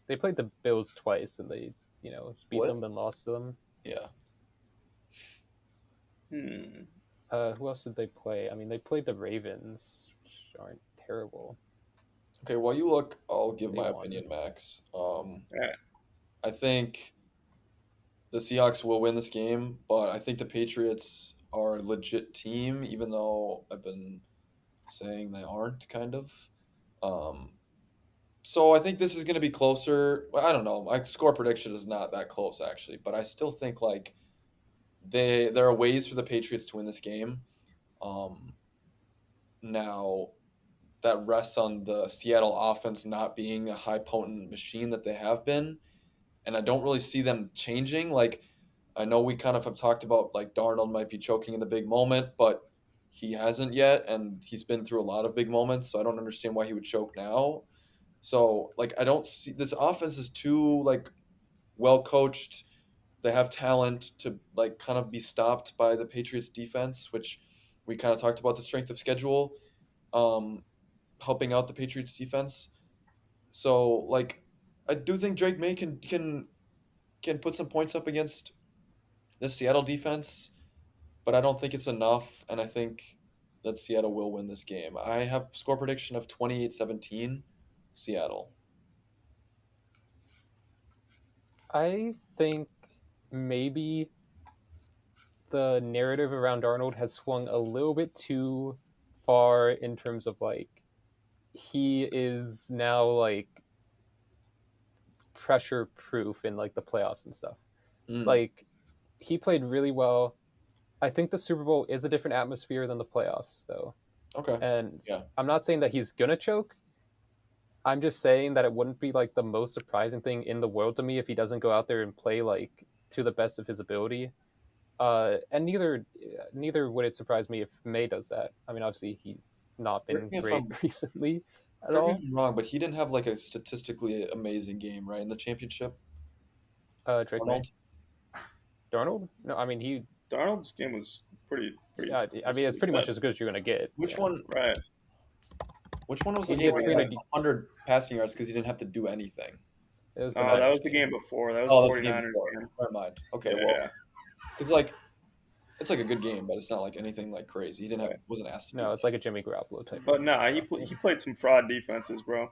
They played the Bills twice, and they, beat Split? them and lost to them. Yeah. Hmm. Who else did they play? I mean, they played the Ravens, which aren't terrible. Okay, while you look, I'll give They my won. opinion, Max. Yeah. I think the Seahawks will win this game, but I think the Patriots are a legit team, even though I've been saying they aren't, kind of. Um, so I think this is going to be closer. Well, I don't know. My score prediction is not that close, actually, but I still think like there are ways for the Patriots to win this game. Um, Now that rests on the Seattle offense not being a high potent machine that they have been, and I don't really see them changing. Like I know we kind of have talked about like Darnold might be choking in the big moment, but he hasn't yet, and he's been through a lot of big moments, so I don't understand why he would choke now. So like I don't see this offense is too like well coached. They have talent to like kind of be stopped by the Patriots defense, which we kind of talked about the strength of schedule, um, helping out the Patriots defense. So like I do think Drake May can put some points up against the Seattle defense, but I don't think it's enough, and I think that Seattle will win this game. I have score prediction of 28-17 Seattle. I think maybe the narrative around Arnold has swung a little bit too far in terms of like he is now like pressure proof in like the playoffs and stuff. Mm, Like he played really well. I think the Super Bowl is a different atmosphere than the playoffs though. okay. And Yeah. I'm not saying that he's gonna choke. I'm just saying that it wouldn't be like the most surprising thing in the world to me if he doesn't go out there and play like to the best of his ability. And neither would it surprise me if May does that. I mean, obviously he's not Correct been me if great I'm recently at correct me if all. I'm wrong, but he didn't have like a statistically amazing game, right, in the championship. Drake May, Arnold. Darnold. No, I mean he. Darnold's game was pretty I mean it's statistically pretty good. much as good as you're gonna get. Which Yeah, one? Right. Which one was the he He game had where he only had had, like 300. 100 passing yards because he didn't have to do anything? It was the no, that Niners was the game. game before. That was the Oh, that's the game 49ers before. game. Never mind. Okay, Yeah, well, yeah. because like it's like a good game, but it's not like anything like crazy. He didn't have Right. wasn't asked to do. No, it's like a Jimmy Garoppolo type But of nah, game. he played some fraud defenses, bro.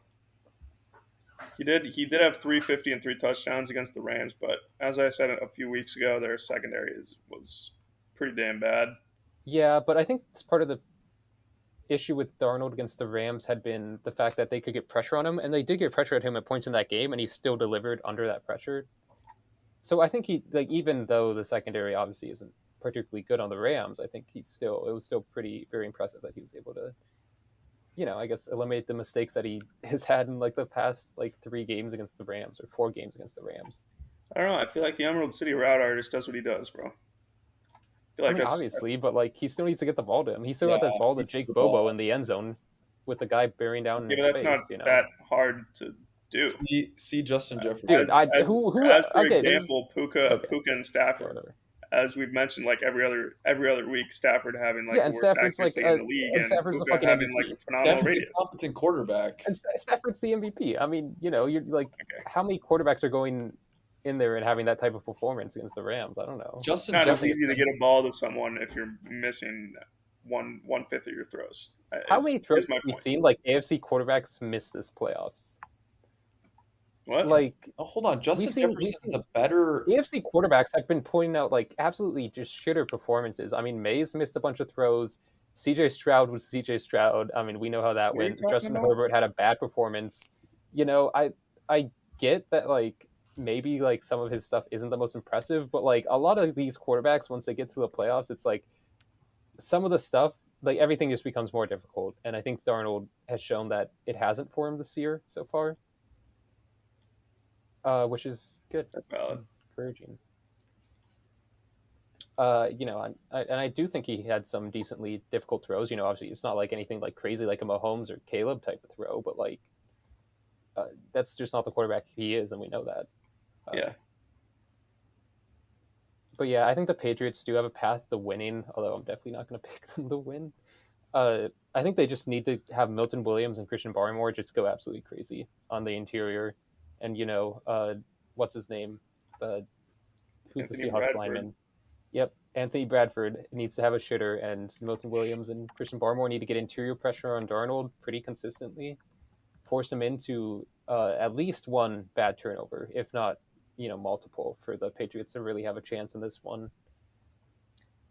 He did have 350 and three touchdowns against the Rams, but as I said a few weeks ago, their secondary was pretty damn bad. Yeah, but I think it's part of the issue with Darnold against the Rams had been the fact that they could get pressure on him, and they did get pressure at him at points in that game, and he still delivered under that pressure. So I think he like even though the secondary obviously isn't particularly good on the Rams, I think it was still pretty very impressive that he was able to I guess eliminate the mistakes that he has had in like the past like 3 games against the Rams or 4 games against the Rams. I don't know. I feel like the Emerald City route artist does what he does, bro. I feel I like mean, obviously, but like he still needs to get the ball to him. He still Yeah, got that ball he to needs Jake the Bobo ball. in the end zone with the guy bearing down in yeah, but his that's not face. that hard to do. See Justin Dude, Jefferson. I As who as for okay, there's example, okay, Puka and yeah, Stafford, whatever. as we've mentioned, like every other week, Stafford having like Yeah, the and worst Stafford's like accuracy in the league, and and Stafford's the Puka fucking having like MVP. a phenomenal Stafford's a radius. competent quarterback. And Stafford's the MVP. I mean, you're like, Okay. how many quarterbacks are going in there and having that type of performance against the Rams? I don't know. It's Justin not I don't as think it's easy to been. get a ball to someone if you're missing one fifth of your throws. How many throws Is have my we point. seen like AFC quarterbacks miss this playoffs? What? Like Oh, hold on. Justin we've Jefferson is seen a better. AFC quarterbacks have been pointing out like absolutely just shitter performances. I mean, Mays missed a bunch of throws. CJ Stroud was CJ Stroud. I mean, we know how that What are you went. talking Justin about? Herbert had a bad performance. I get that like maybe like some of his stuff isn't the most impressive, but like a lot of these quarterbacks once they get to the playoffs, it's like some of the stuff like everything just becomes more difficult. And I think Darnold has shown that it hasn't for him this year so far, which is good. That's It's valid. encouraging. And I do think he had some decently difficult throws. Obviously it's not like anything like crazy like a Mahomes or Caleb type of throw, but like that's just not the quarterback he is, and we know that. Yeah. But yeah, I think the Patriots do have a path to winning, although I'm definitely not going to pick them to win. I think they just need to have Milton Williams and Christian Barmore just go absolutely crazy on the interior, and what's his name, uh, who's the Anthony Seahawks Bradford. lineman? Yep, Anthony Bradford needs to have a shitter, and Milton Williams and Christian Barmore need to get interior pressure on Darnold pretty consistently, force him into at least one bad turnover, if not multiple, for the Patriots to really have a chance in this one.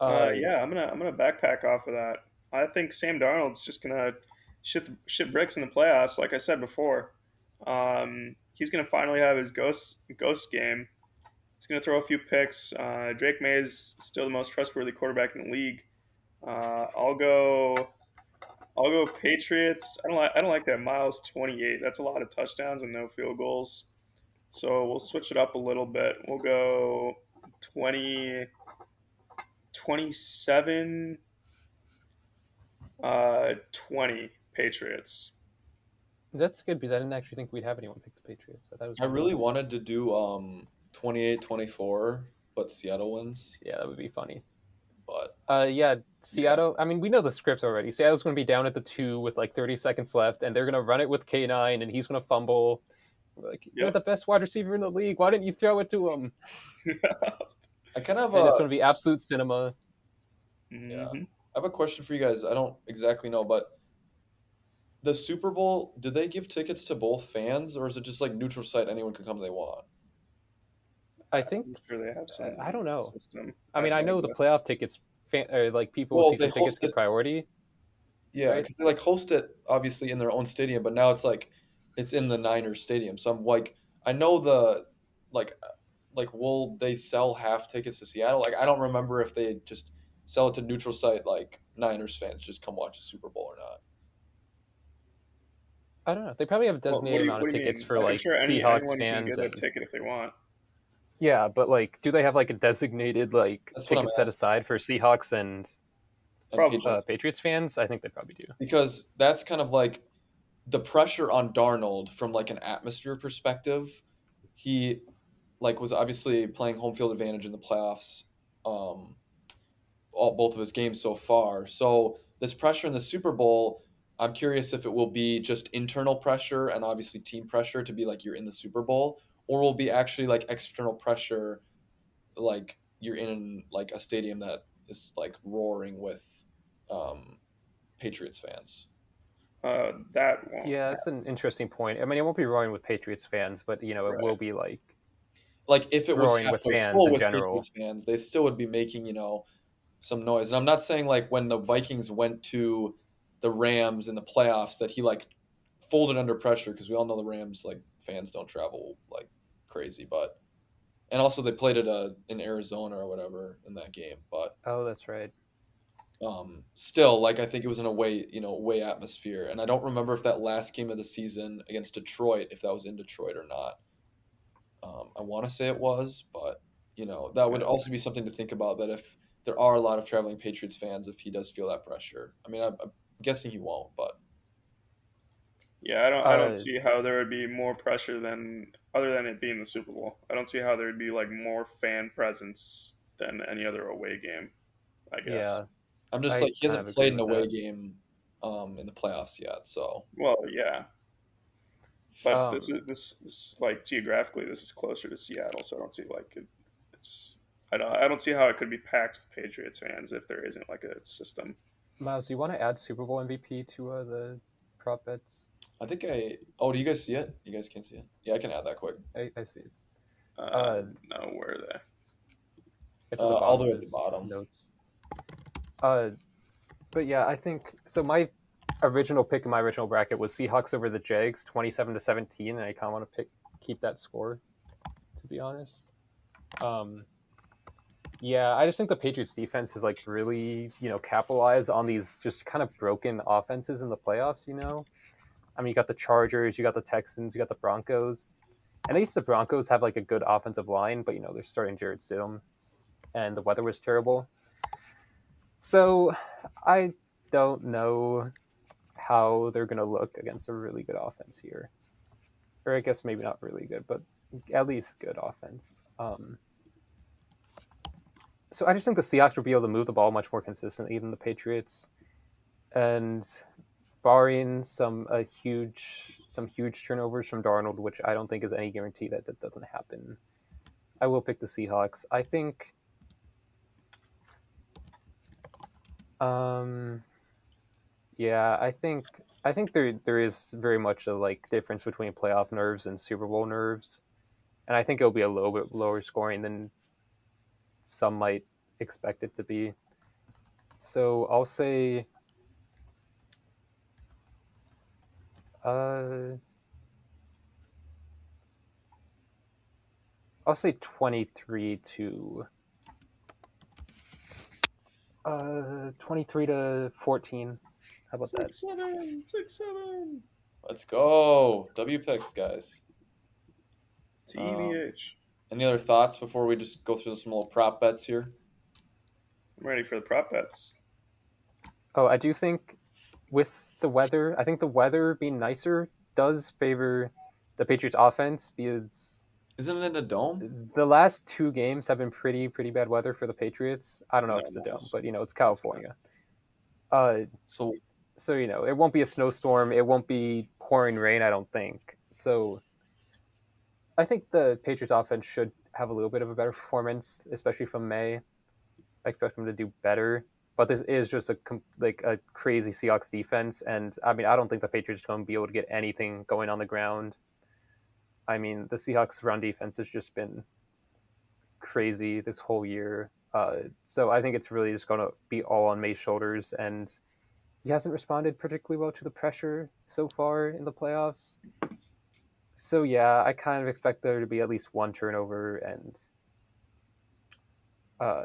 Uh, Yeah, I'm gonna backpack off of that. I think Sam Darnold's just gonna shit bricks in the playoffs. Like I said before, he's gonna finally have his ghost game. He's gonna throw a few picks. Drake May is still the most trustworthy quarterback in the league. Uh, I'll go. I'll go Patriots. I don't like that Miles 28. That's a lot of touchdowns and no field goals. So we'll switch it up a little bit. We'll go 20, 27, 20 Patriots. that's good because I didn't actually think we'd have anyone pick the Patriots. I thought it was I gonna be really you. wanted to do 28-24, but Seattle wins. Yeah, that would be funny. But Yeah, Yeah. Seattle. I mean, we know the script already. Seattle's going to be down at the 2 with like 30 seconds left, and they're going to run it with K9, and he's going to fumble. We're like, you're Yep. the best wide receiver in the league. Why didn't you throw it to him? I kind of And it's going to be absolute cinema. yeah, hmm I have a question for you guys. I don't exactly know, but the Super Bowl, do they give tickets to both fans, or is it just like neutral site? Anyone can come if they want. I think. I'm sure they have I some don't know. system. I I have mean, I no know the idea. playoff tickets, like people with Well, they season tickets host get it. priority, Yeah, right? because they like host it obviously in their own stadium, but now it's like it's in the Niners stadium. So I'm like, I know the like will they sell half tickets to Seattle? Like I don't remember if they just sell it to neutral site like Niners fans just come watch the Super Bowl or not. I don't know. They probably have a What designated do you amount what of do you tickets mean? for Like I'm like sure Seahawks anyone can fans get a and ticket if they want. yeah, but like, do they have like a designated like That's what I'm ticket set asking. aside for Seahawks and And Probably. Patriots Patriots fans? I think they probably do. because that's kind of like the pressure on Darnold from like an atmosphere perspective. He like was obviously playing home field advantage in the playoffs. Um, both of his games so far. So this pressure in the Super Bowl, I'm curious if it will be just internal pressure and obviously team pressure to be like you're in the Super Bowl, or will be actually like external pressure, like you're in like a stadium that is like roaring with um, Patriots fans. That won't Yeah, that's happen. an interesting point. I mean, it won't be roaring with Patriots fans, but it Right. will be like Like if it was roaring with halfway fans full in with general. Patriots fans, they still would be making some noise. And I'm not saying like when the Vikings went to the Rams in the playoffs that he like folded under pressure because we all know the Rams like fans don't travel like crazy, but and also they played it in Arizona or whatever in that game, but Oh, that's right. still like I think it was in a way away atmosphere, and I don't remember if that last game of the season against Detroit if that was in Detroit or not. I want to say it was, but that would Yeah. also be something to think about. That if there are a lot of traveling Patriots fans, if he does feel that pressure, I mean, I'm guessing he won't, but Yeah, I don't Uh, see how there would be more pressure than other than it being the Super Bowl. I don't see how there would be like more fan presence than any other away game, I guess. yeah, I'm just I like he kind of hasn't agree played an with away that. game in the playoffs yet, so Well, yeah, but this Um, is this like geographically this is closer to Seattle, so I don't see like it's I don't see how it could be packed with Patriots fans if there isn't like a system. Miles, do you want to add Super Bowl MVP to the prop bets? I think do you guys see it? You guys can't see it? Yeah, I can add that quick. I see. Uh, No, where are they? it's at the All bottom the of way at the his bottom. notes. Uh, but yeah, I think so. My original pick in my original bracket was Seahawks over the Jags, 27-17, and I kind of want to keep that score. To be honest, um, yeah, I just think the Patriots defense has like really capitalized on these just kind of broken offenses in the playoffs. I mean, you got the Chargers, you got the Texans, you got the Broncos. And at least the Broncos have like a good offensive line, but they're starting Jared Stidham, and the weather was terrible. So I don't know how they're going to look against a really good offense here. Or I guess maybe not really good, but at least good offense. So I just think the Seahawks will be able to move the ball much more consistently than the Patriots, and barring some huge turnovers from Darnold, which I don't think is any guarantee that that doesn't happen, I will pick the Seahawks. I think. Um, yeah, I think there is very much a like difference between playoff nerves and Super Bowl nerves, and I think it'll be a little bit lower scoring than some might expect it to be. So uh, I'll say 23 to 14. How about that? 6-7, 6-7. Let's go. W picks, guys. Um, TBH. any other thoughts before we just go through some little prop bets here? I'm ready for the prop bets. Oh, I do think with the weather, I think the weather being nicer does favor the Patriots offense because Isn't it in a dome? the last two games have been pretty bad weather for the Patriots. I don't know No, if it's a no, dome, but it's it's not. California. Uh, So so it won't be a snowstorm. It won't be pouring rain. I don't think. So I think the Patriots offense should have a little bit of a better performance, especially from May. I expect them to do better. But this is just a crazy Seahawks defense, and I mean I don't think the Patriots are going to be able to get anything going on the ground. I mean the Seahawks run defense has just been crazy this whole year. So I think it's really just going to be all on May's shoulders, and he hasn't responded particularly well to the pressure so far in the playoffs. So yeah, I kind of expect there to be at least one turnover, and uh,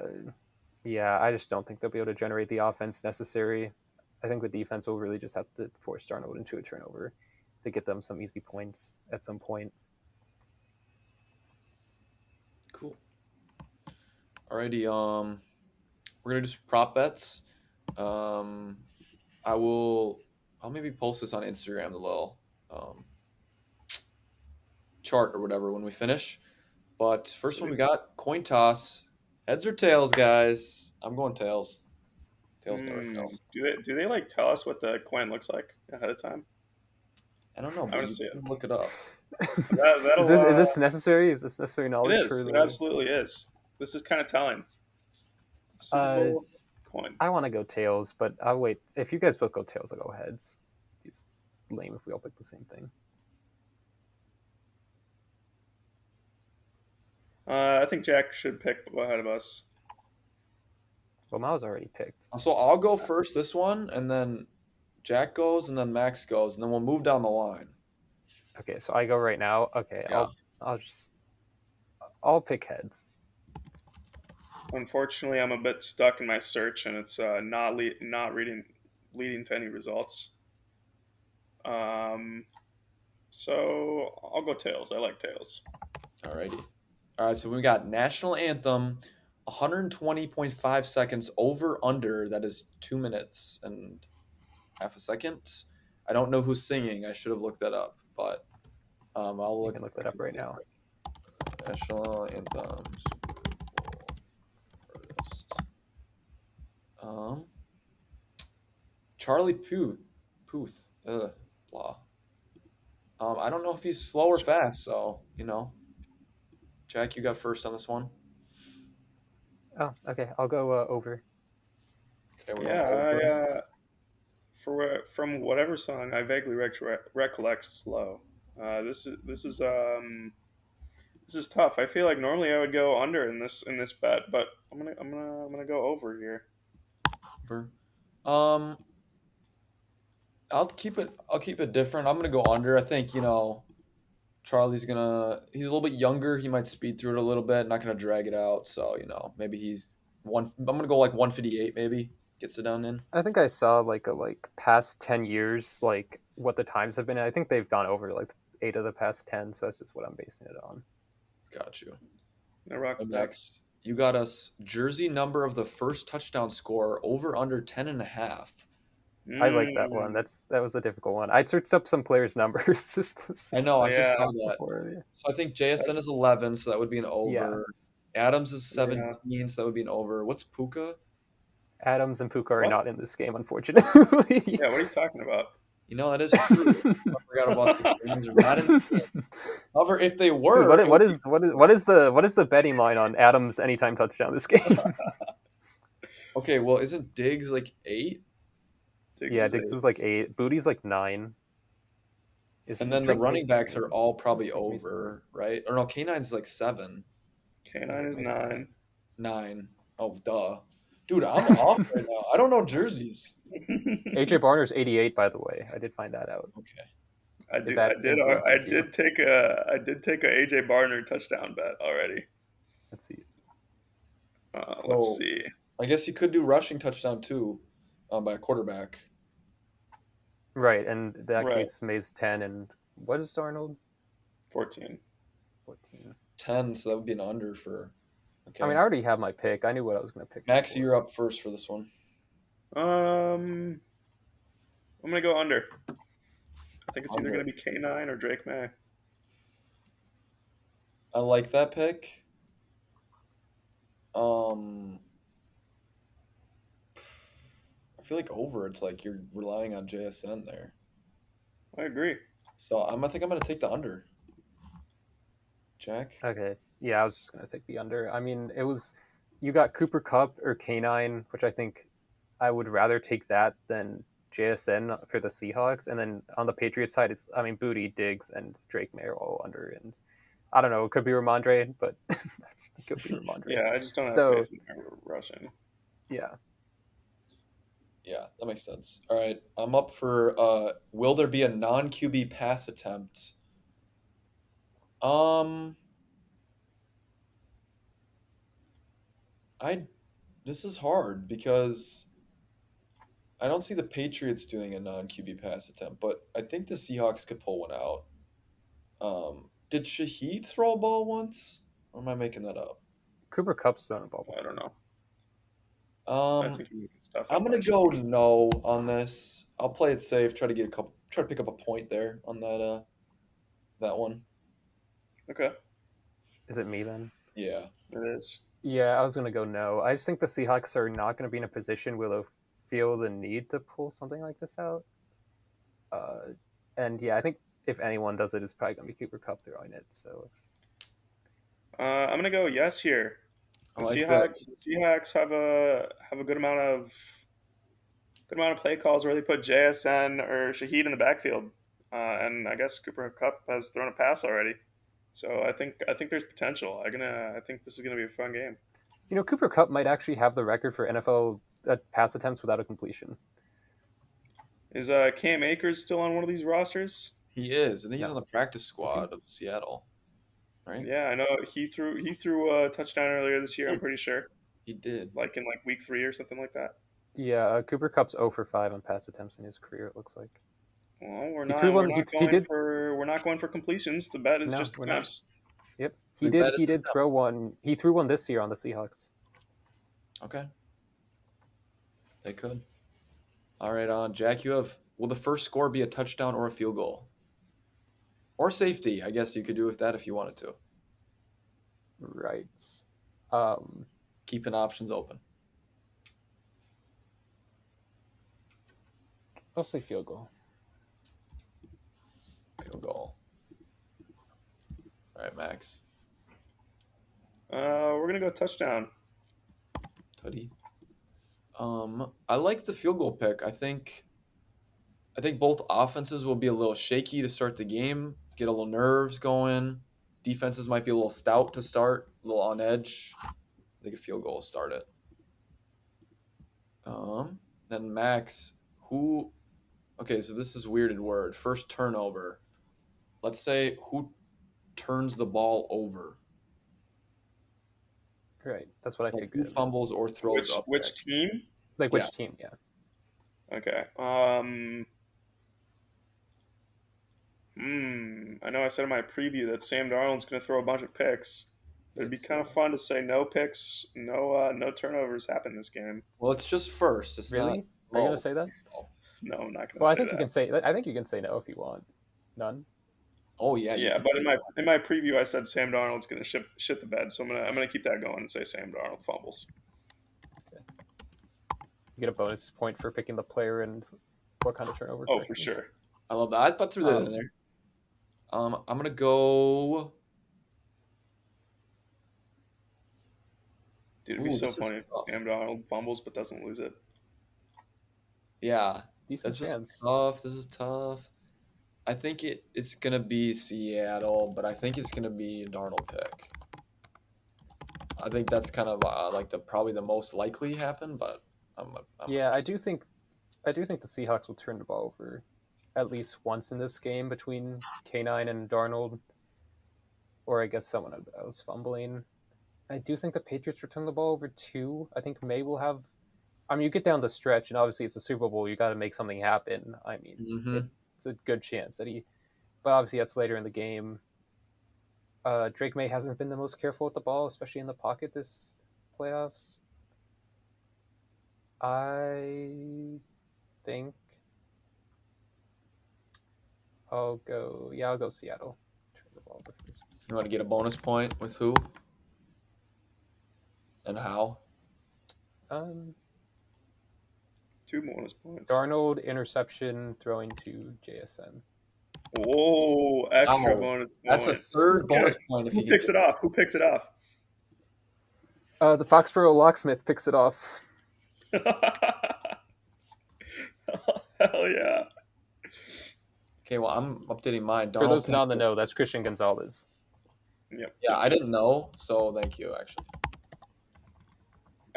yeah, I just don't think they'll be able to generate the offense necessary. I think the defense will really just have to force Darnold into a turnover to get them some easy points at some point. cool. Alrighty. We're gonna do some prop bets. Um, I'll maybe post this on Instagram, the little chart or whatever when we finish. But first one we Sweet. got coin toss. Heads or tails, guys? I'm going tails. Tails never fails. Do they like tell us what the coin looks like ahead of time? I don't know, I but want to you see it. can look it up. That is that'll this is this necessary? Is this necessary it knowledge for is. It the? absolutely is. This is kind of telling. Super Uh, Bowl coin. I want to go tails, but I'll wait. If you guys both go tails, I'll go heads. It's lame if we all pick the same thing. I think Jack should pick ahead of us. Well, Miles already picked. So I'll go first this one, and then Jack goes, and then Max goes, and then we'll move down the line. Okay, so I go right now. Okay, Yeah. I'll pick heads. Unfortunately, I'm a bit stuck in my search, and it's not leading to any results. Um, so I'll go tails. I like tails. Alrighty. All right, so we got national anthem, 120.5 seconds over under. That is 2 minutes and half a second. I don't know who's singing. I should have looked that up, but I'll You look. can look that up right now. National anthem. Super Bowl artist. Charlie Puth. Blah. I don't know if he's slow or fast, so Jack, you got first on this one. Oh, okay. I'll go over. Okay, we're going over. Yeah, from whatever song I vaguely recollect slow. This is tough. I feel like normally I would go under in this bet, but I'm gonna go over here. Over. Um, I'll keep it different. I'm gonna go under. I think he's a little bit younger. He might speed through it a little bit. Not gonna drag it out. So maybe he's one. I'm gonna go like 158. Maybe gets it down in. I think I saw like past 10 years, like what the times have been. I think they've gone over like 8 of the past 10, so that's just what I'm basing it on. Got you. I rock Up with that. next, you got us jersey number of the first touchdown score over under 10 and a half. I like that one. Mm, That was a difficult one. I searched up some players' numbers just to see I know. I just yeah, saw that. before. Yeah. So I think JSN is that's 11, so that would be an Yeah. over. Adams is yeah. 17, so that would be an over. What's Puka? Adams and Puka are What? not in this game, unfortunately. Yeah, what are you talking about? That is true. I forgot about the Indians are not in the game. However, if they Dude, were, it would be what is the betting line on Adams anytime touchdown this game? okay. Well, isn't Diggs like 8? Diggs Yeah, is Diggs eight. is like 8. Booty's like 9. Is And then the Drake running Mason? backs are all probably Drake Mason? over, right? Or no, K9's like 7, K9 is Mason. 9. 9. Oh, duh. Dude, I'm off right now. I don't know jerseys. AJ Barner's 88, by the way. I did find that out. Okay. If that I influences you. did take a AJ Barner touchdown bet already. Let's see. Let's So see. I guess you could do rushing touchdown too, by a quarterback. Right, and in that Right. case, May's 10, and what is Darnold? 14. 14. 10, so that would be an under for. Okay. I mean, I already have my pick. I knew what I was going to pick. Max, before. you're up first for this one. I'm gonna go under. I think it's either Under. gonna be K9 or Drake May. I like that pick. I feel like over. It's like you're relying on JSN there. I agree. So I think I'm gonna take the under. Jack. Okay. Yeah, I was just going to take the under. I mean, it was. You got Cooper Cup or K9, which I think I would rather take that than JSN for the Seahawks. And then on the Patriots side, it's, I mean, Booty, Diggs, and Drake May are all under. And I don't know, it could be Ramondre, but it could be Ramondre. Yeah, I just don't have So, faith in their rushing. yeah. Yeah, that makes sense. All right, I'm up for. Will there be a non QB pass attempt? Um, I. This is hard because I don't see the Patriots doing a non QB pass attempt, but I think the Seahawks could pull one out. Did Shaheed throw a ball once? Or am I making that up? Cooper Cup's throwing a ball. I don't know. I Um, think you can stuff I'm up gonna on go Shaheed. no on this. I'll play it safe. Try to pick up a point there on that one. Okay, Is it me then? Yeah. it is. Yeah, I was going to go no. I just think the Seahawks are not going to be in a position where they'll feel the need to pull something like this out. And yeah, I think if anyone does it, it's probably going to be Cooper Cup throwing it. So I'm gonna go yes here. I like that. The Seahawks have a good amount of play calls where they put JSN or Shaheed in the backfield, and I guess Cooper Cup has thrown a pass already. So I think there's potential. I think this is gonna be a fun game. Cooper Cup might actually have the record for NFL pass attempts without a completion. Is Cam Akers still on one of these rosters? He is. I think he's No, on the practice is he? squad of Seattle. Right? Yeah, I know he threw a touchdown earlier this year. I'm pretty sure, He did. like in like week 3 or something like that. Yeah, Cooper Cup's 0 for 5 on pass attempts in his career. It looks like Well, he threw one. He did. we're not going for completions. The bet is No, just we're not. attempts. Yep, The bet is He did attempt. throw one. He threw one this year on the Seahawks. Okay. They could. All right, Jack, will the first score be a touchdown or a field goal? Or safety? I guess you could do with that if you wanted to. Right. Um, Keeping options open. I'll say field goal. Field goal. All right, Max. We're gonna go touchdown. Tutty. I like the field goal pick. I think both offenses will be a little shaky to start the game, get a little nerves going. Defenses might be a little stout to start, a little on edge. I think a field goal will start it. Then Max, okay, so this is weirded word. First turnover. Let's say who turns the ball over. Right. That's what I Like figured. who fumbles or throws up. Which team? Like which Yes. team? Yeah. Okay. I know I said in my preview that Sam Darnold's going to throw a bunch of picks. It'd be kind of fun to say no picks, no turnovers happen this game. Well, it's just first. It's Really? not Are you gonna most. say that? No, I'm not going to Well, I say think you that. can say. I think you can say no if you want. None. Oh yeah, you Yeah, can but say in my preview, I said Sam Darnold's going to shit the bed, so I'm gonna keep that going and say Sam Darnold fumbles. You get a bonus point for picking the player and what kind of turnover Oh, for correctly. sure. I love that. I thought threw that in Um, there. I'm gonna go. Dude, it'd be Ooh, so this is funny if tough. Sam Darnold fumbles but doesn't lose it. Yeah, decent this is chance. tough. This is tough. I think it's gonna be Seattle, but I think it's gonna be a Darnold pick. I think that's kind of like probably the most likely happen, but I'm Yeah, I do think. I do think the Seahawks will turn the ball over at least once in this game between K9 and Darnold, or I guess someone else fumbling. I do think the Patriots return the ball over too. I think May will have. I mean, you get down the stretch, and obviously it's a Super Bowl. You got to make something happen. I mean, hmm it's a good chance that he. But obviously, that's later in the game. Drake May hasn't been the most careful with the ball, especially in the pocket this playoffs. I think I'll go. Yeah, I'll go Seattle. Turn the ball over first. You want to get a bonus point with who and how? Um, 2 bonus points. Darnold interception throwing to JSN. Whoa, extra Wow, bonus that's a point. third bonus point if Who you could picks get. it off? Who picks it off? The Foxborough locksmith picks it off. Hell yeah. Okay, well I'm updating mine. For Darnold those not in the pick. know, that's Christian Gonzalez. Yep. Yeah, Good I pick. didn't know, so thank you actually.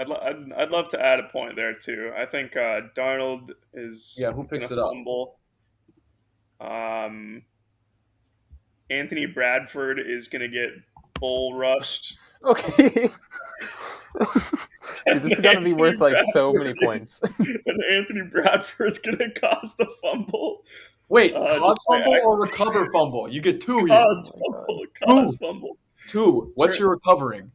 I'd love to add a point there too. I think Darnold Yeah, is who gonna picks it up? fumble. Anthony Bradford is gonna get bull rushed. Okay. Dude, And this is gonna be worth like so many Is, points. and Anthony Bradford's gonna cause the fumble. Wait, cause Just by fumble or accident. recover fumble? You get two here. Oh Cause my god. fumble. Cause Two. fumble. Two. What's Turn. your recovering?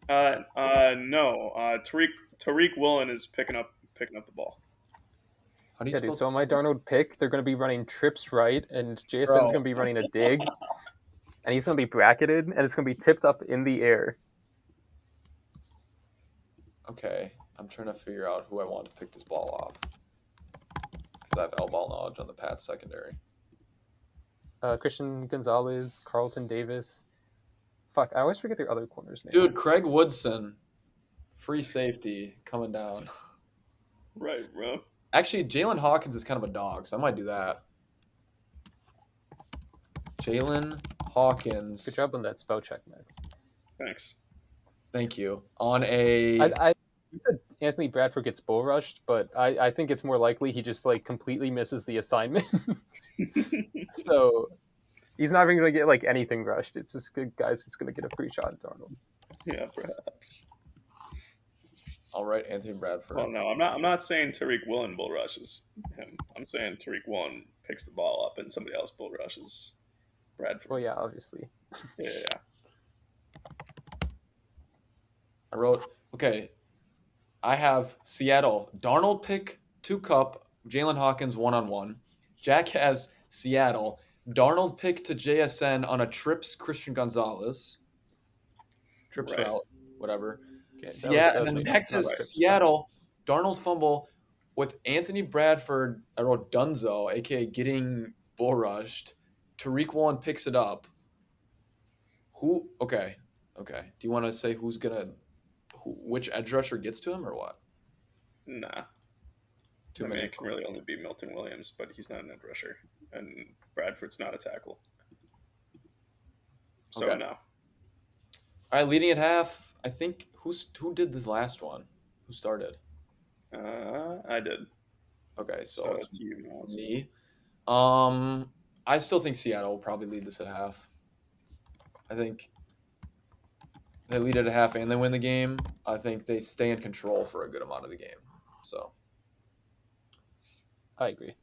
No. Tariq Woolen is picking up the ball. How do you Yeah, dude. spell So on my Darnold pick, they're gonna be running trips right, and JSN's bro? gonna be running a dig, and he's gonna be bracketed, and it's gonna be tipped up in the air. Okay, I'm trying to figure out who I want to pick this ball off because I have L-ball knowledge on the Pats secondary. Christian Gonzalez, Carlton Davis. Fuck, I always forget their other corners' name. Dude, Craig Woodson, free safety coming down. Right, bro. Actually, Jalen Hawkins is kind of a dog, so I might do that. Jalen Hawkins. Good job on that spell check, Max. Thanks. Thank you. On a You said Anthony Bradford gets bull rushed, but I think it's more likely he just like completely misses the assignment. So he's not even gonna get like anything rushed. It's just good guys who's gonna get a free shot at Darnold. Yeah, perhaps. all right, Anthony Bradford. Well, no, I'm not saying Tariq Woolen bull rushes him. I'm saying Tariq Woolen picks the ball up and somebody else bull rushes Bradford. Well, yeah, obviously. Yeah. I wrote, okay, I have Seattle. Darnold pick, 2-cup, Jalen Hawkins 1-on-1. Jack has Seattle. Darnold pick to JSN on a trips Christian Gonzalez. Trips Right. route, whatever. Okay, Seattle, and then makes Max sense. says Not trips. Seattle, Darnold fumble with Anthony Bradford. I wrote Dunzo, aka getting bull rushed. Tariq Woolen picks it up. Who? Okay. Do you want to say which edge rusher gets to him or what? Nah. Too I mean, many. it can really only be Milton Williams, but he's not an edge rusher, and Bradford's not a tackle. So Okay. no. All right, leading at half. I think who did this last one? Who started? I did. Okay, so So it's it's you, Miles. me. I still think Seattle will probably lead this at half. I think they lead at a half and they win the game. I think they stay in control for a good amount of the game. So I agree.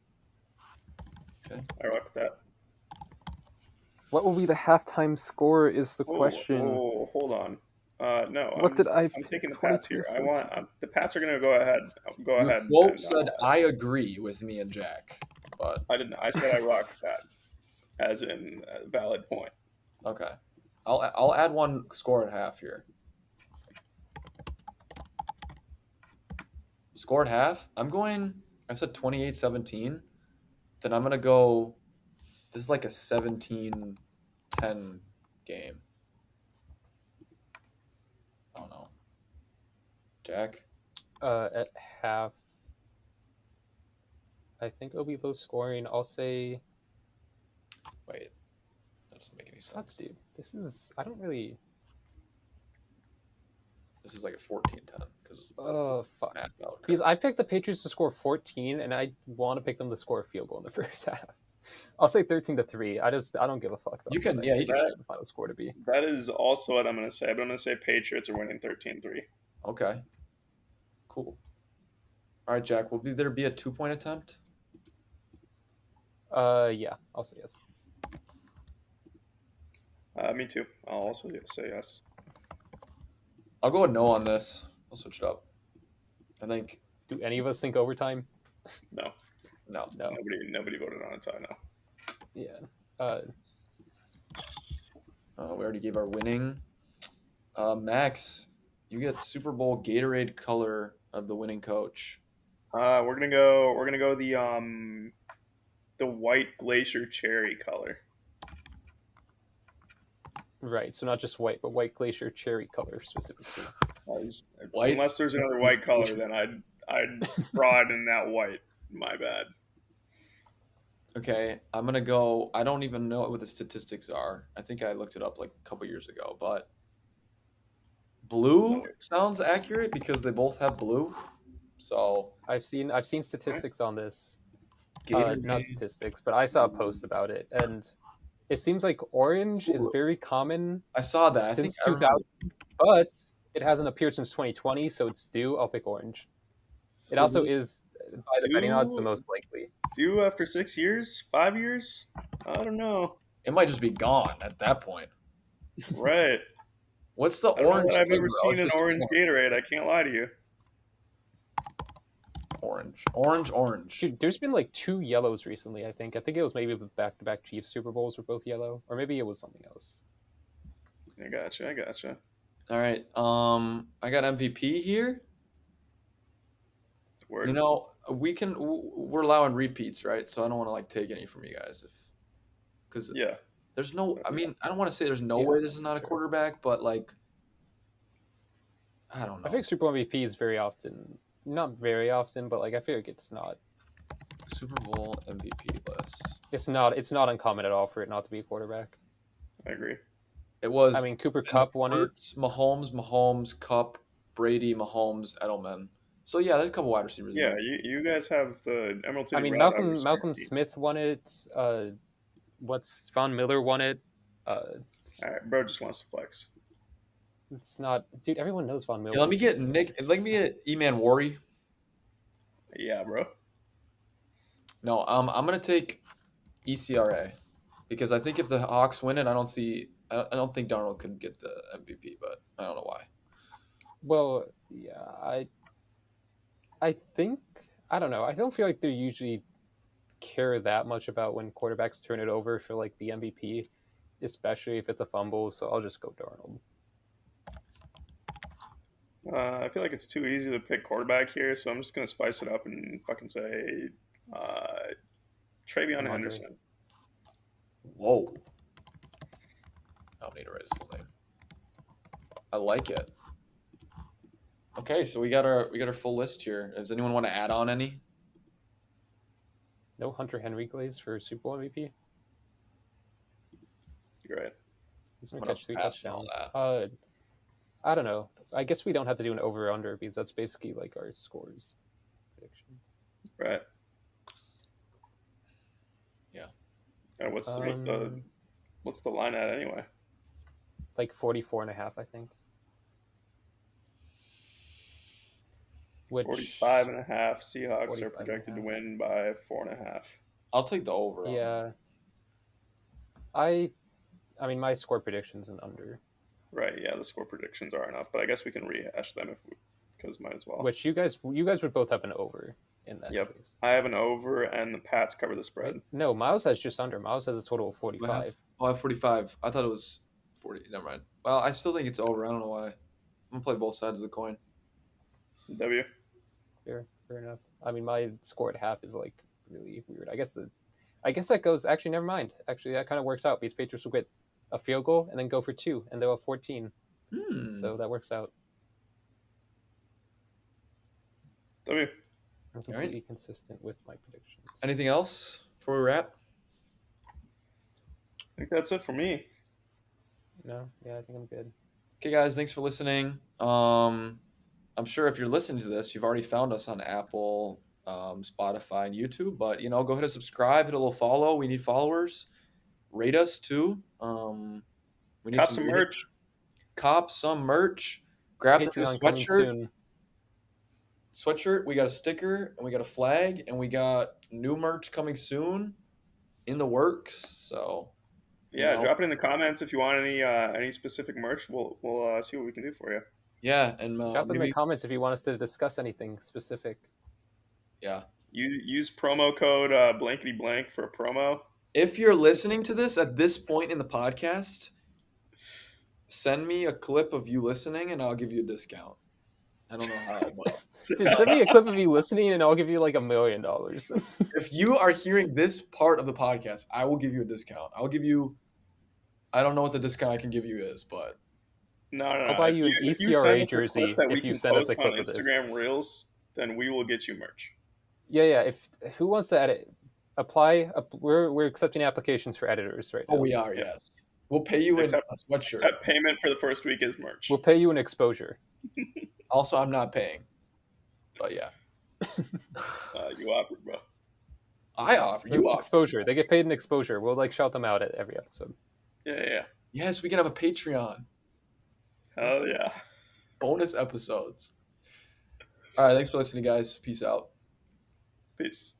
I rock with that. What will be the halftime score is the question. Oh, hold on. No, What did I I'm pick? taking the Pats 22 here. or I want 14? the Pats are going to go ahead. Go Your ahead quote and said, "I agree" with me and Jack, but I didn't. I said I rock that, as in a valid point. okay. I'll add one score at half here. Score at half. I'm going. I said 28-17. Then I'm gonna go. This is like a 17-10 game. I don't know. Jack. At half, I think it'll be low scoring. I'll say, Wait, that doesn't make any God, sense. dude, this is. I don't really. This is like a 14-10 because that doesn't Oh, fuck. math out Because correctly. I picked the Patriots to score 14, and I want to pick them to score a field goal in the first half. I'll say 13-3. I don't give a fuck You about can, what I yeah, you can. expect That the final score to be. that is also what I'm going to say. But I'm going to say Patriots are winning 13-3. Okay, cool. All right, Jack. Will there be a 2-point attempt? Yeah, I'll say yes. Me too. I'll also say yes. I'll go with no on this. I'll switch it up. I think Do any of us think overtime? No, no. No. nobody voted on a tie. No. Yeah. Uh, We already gave our winning. Max, you get Super Bowl Gatorade color of the winning coach. We're gonna go the white glacier cherry color. right. So not just white, but white glacier cherry color specifically. As- White. Unless there's another white color, then I'd broaden that white. My bad. Okay, I'm gonna go. I don't even know what the statistics are. I think I looked it up like a couple years ago, but No blue way. sounds accurate because they both have blue. So I've seen Right. statistics on this. Not Gatorade. statistics, but I saw a post about it, and it seems like orange is Ooh, very common I saw that. I think since I remember. 2000, but it hasn't appeared since 2020, so it's due. I'll pick orange. It also Blue. is, by the betting odds, the Do most likely. do after 6 years, 5 years? I don't know. It might just be gone at that point. Right. What's the I don't know orange that I've ever flavor? Oh, seen it's an just orange Gatorade. I can't lie to you. orange, orange, orange. Dude, there's been like two yellows recently. I think. I think it was maybe the back-to-back Chiefs Super Bowls were both yellow, or maybe it was something else. I gotcha. I gotcha. All right. I got MVP here. You Word. know, we're allowing repeats, right? So I don't want to like take any from you guys if because Yeah. there's no. I mean, I don't want to say there's no Yeah, way this is not a sure. quarterback, but like, I don't I know. think Super Bowl MVP is very often, not very often, but like I feel like it's not. Super Bowl MVP list. It's not uncommon at all for it not to be a quarterback. I agree. It I was mean, Cooper Cup won it. Hurts, Mahomes, Cup, Brady, Mahomes, Edelman. So yeah, there's a couple wide receivers in Yeah, there. you guys have the Emerald I City mean, Roadhouse Malcolm guarantee. Smith won it. What's Von Miller won it? All right, bro just wants to flex. It's not, dude. Everyone knows Von Miller. Yeah, let me get Nick. Let me get E-Man Worry. Yeah, bro. No, I'm gonna take ECRA because I think if the Hawks win it, I don't think Darnold could get the MVP, but I don't know why. Well, yeah, I think I don't know. I don't feel like they usually care that much about when quarterbacks turn it over for like the MVP, especially if it's a fumble. So I'll just go Darnold. I feel like it's too easy to pick quarterback here, so I'm just gonna spice it up and fucking say uh, Travion Ramondre. Henderson. Whoa! I don't need to write his full name. I like it. Okay, so we got our full list here. Does anyone want to add on any? No Hunter Henry Glaze for Super Bowl MVP. You're right. He's gonna I'm gonna catch 3 pass on all touchdowns. that. I don't know. I guess we don't have to do an over under because that's basically like our scores predictions. Right. Yeah. And Um, what's the line at anyway? like 44.5, I think. Which 45.5. Seahawks are 45 and a projected to half. win by 4.5. I'll take the over. On that. Yeah. I mean my score prediction's an under. Right. Yeah, the score predictions are enough, but I guess we can rehash them if we, because might as well. Which you guys would both have an over in that Yep. case, I have an over, and the Pats cover the right? spread. No, Miles has just under. Miles has a total of Do I have? 45. Oh, I have 45. I thought it was 40. Never mind. Well, I still think it's over. I don't know why. I'm gonna play both sides of the coin. W. Fair enough. I mean, my score at half is like really weird. I guess that goes. Actually, never mind. Actually, that kind of works out because Patriots will get a field goal and then go for 2, and they'll have 14. So that works out. W. I'm completely consistent with my predictions. Anything else before we wrap? I think that's it for me. No, yeah, I think I'm good. Okay, guys, thanks for listening. I'm sure if you're listening to this, you've already found us on Apple, Spotify, and YouTube. But go ahead and subscribe, hit a little follow. We need followers. Rate us too. We need Cop some merch. Cop some merch. Grab the new Patreon coming sweatshirt. soon. Sweatshirt. We got a sticker and we got a flag and we got new merch coming soon, in the works. So Yeah, drop it in the comments if you want any specific merch. We'll see what we can do for you. Yeah, and Drop in the comments if you want us to discuss anything specific. Yeah. Use promo code blankety blank for a promo. If you're listening to this at this point in the podcast, send me a clip of you listening and I'll give you a discount. I don't know how, but Dude, send me a clip of you listening and I'll give you like $1 million. if you are hearing this part of the podcast, I will give you a discount. I don't know what the discount I can give you is, but No. I'll buy you an ECRA jersey if you send us a clip on of this. Instagram Reels, then we will get you merch. Yeah. If who wants to edit, apply. We're accepting applications for editors right now. we are. Yeah. Yes, we'll pay you in a sweatshirt. Except payment for the first week is merch. We'll pay you an exposure. Also, I'm not paying, but yeah, You offered, bro. I offer. You It's offer. exposure. They get paid in exposure. We'll like shout them out at every episode. Yeah. Yes, we can have a Patreon. Hell yeah. Bonus episodes. All right, thanks for listening, guys. Peace out. Peace.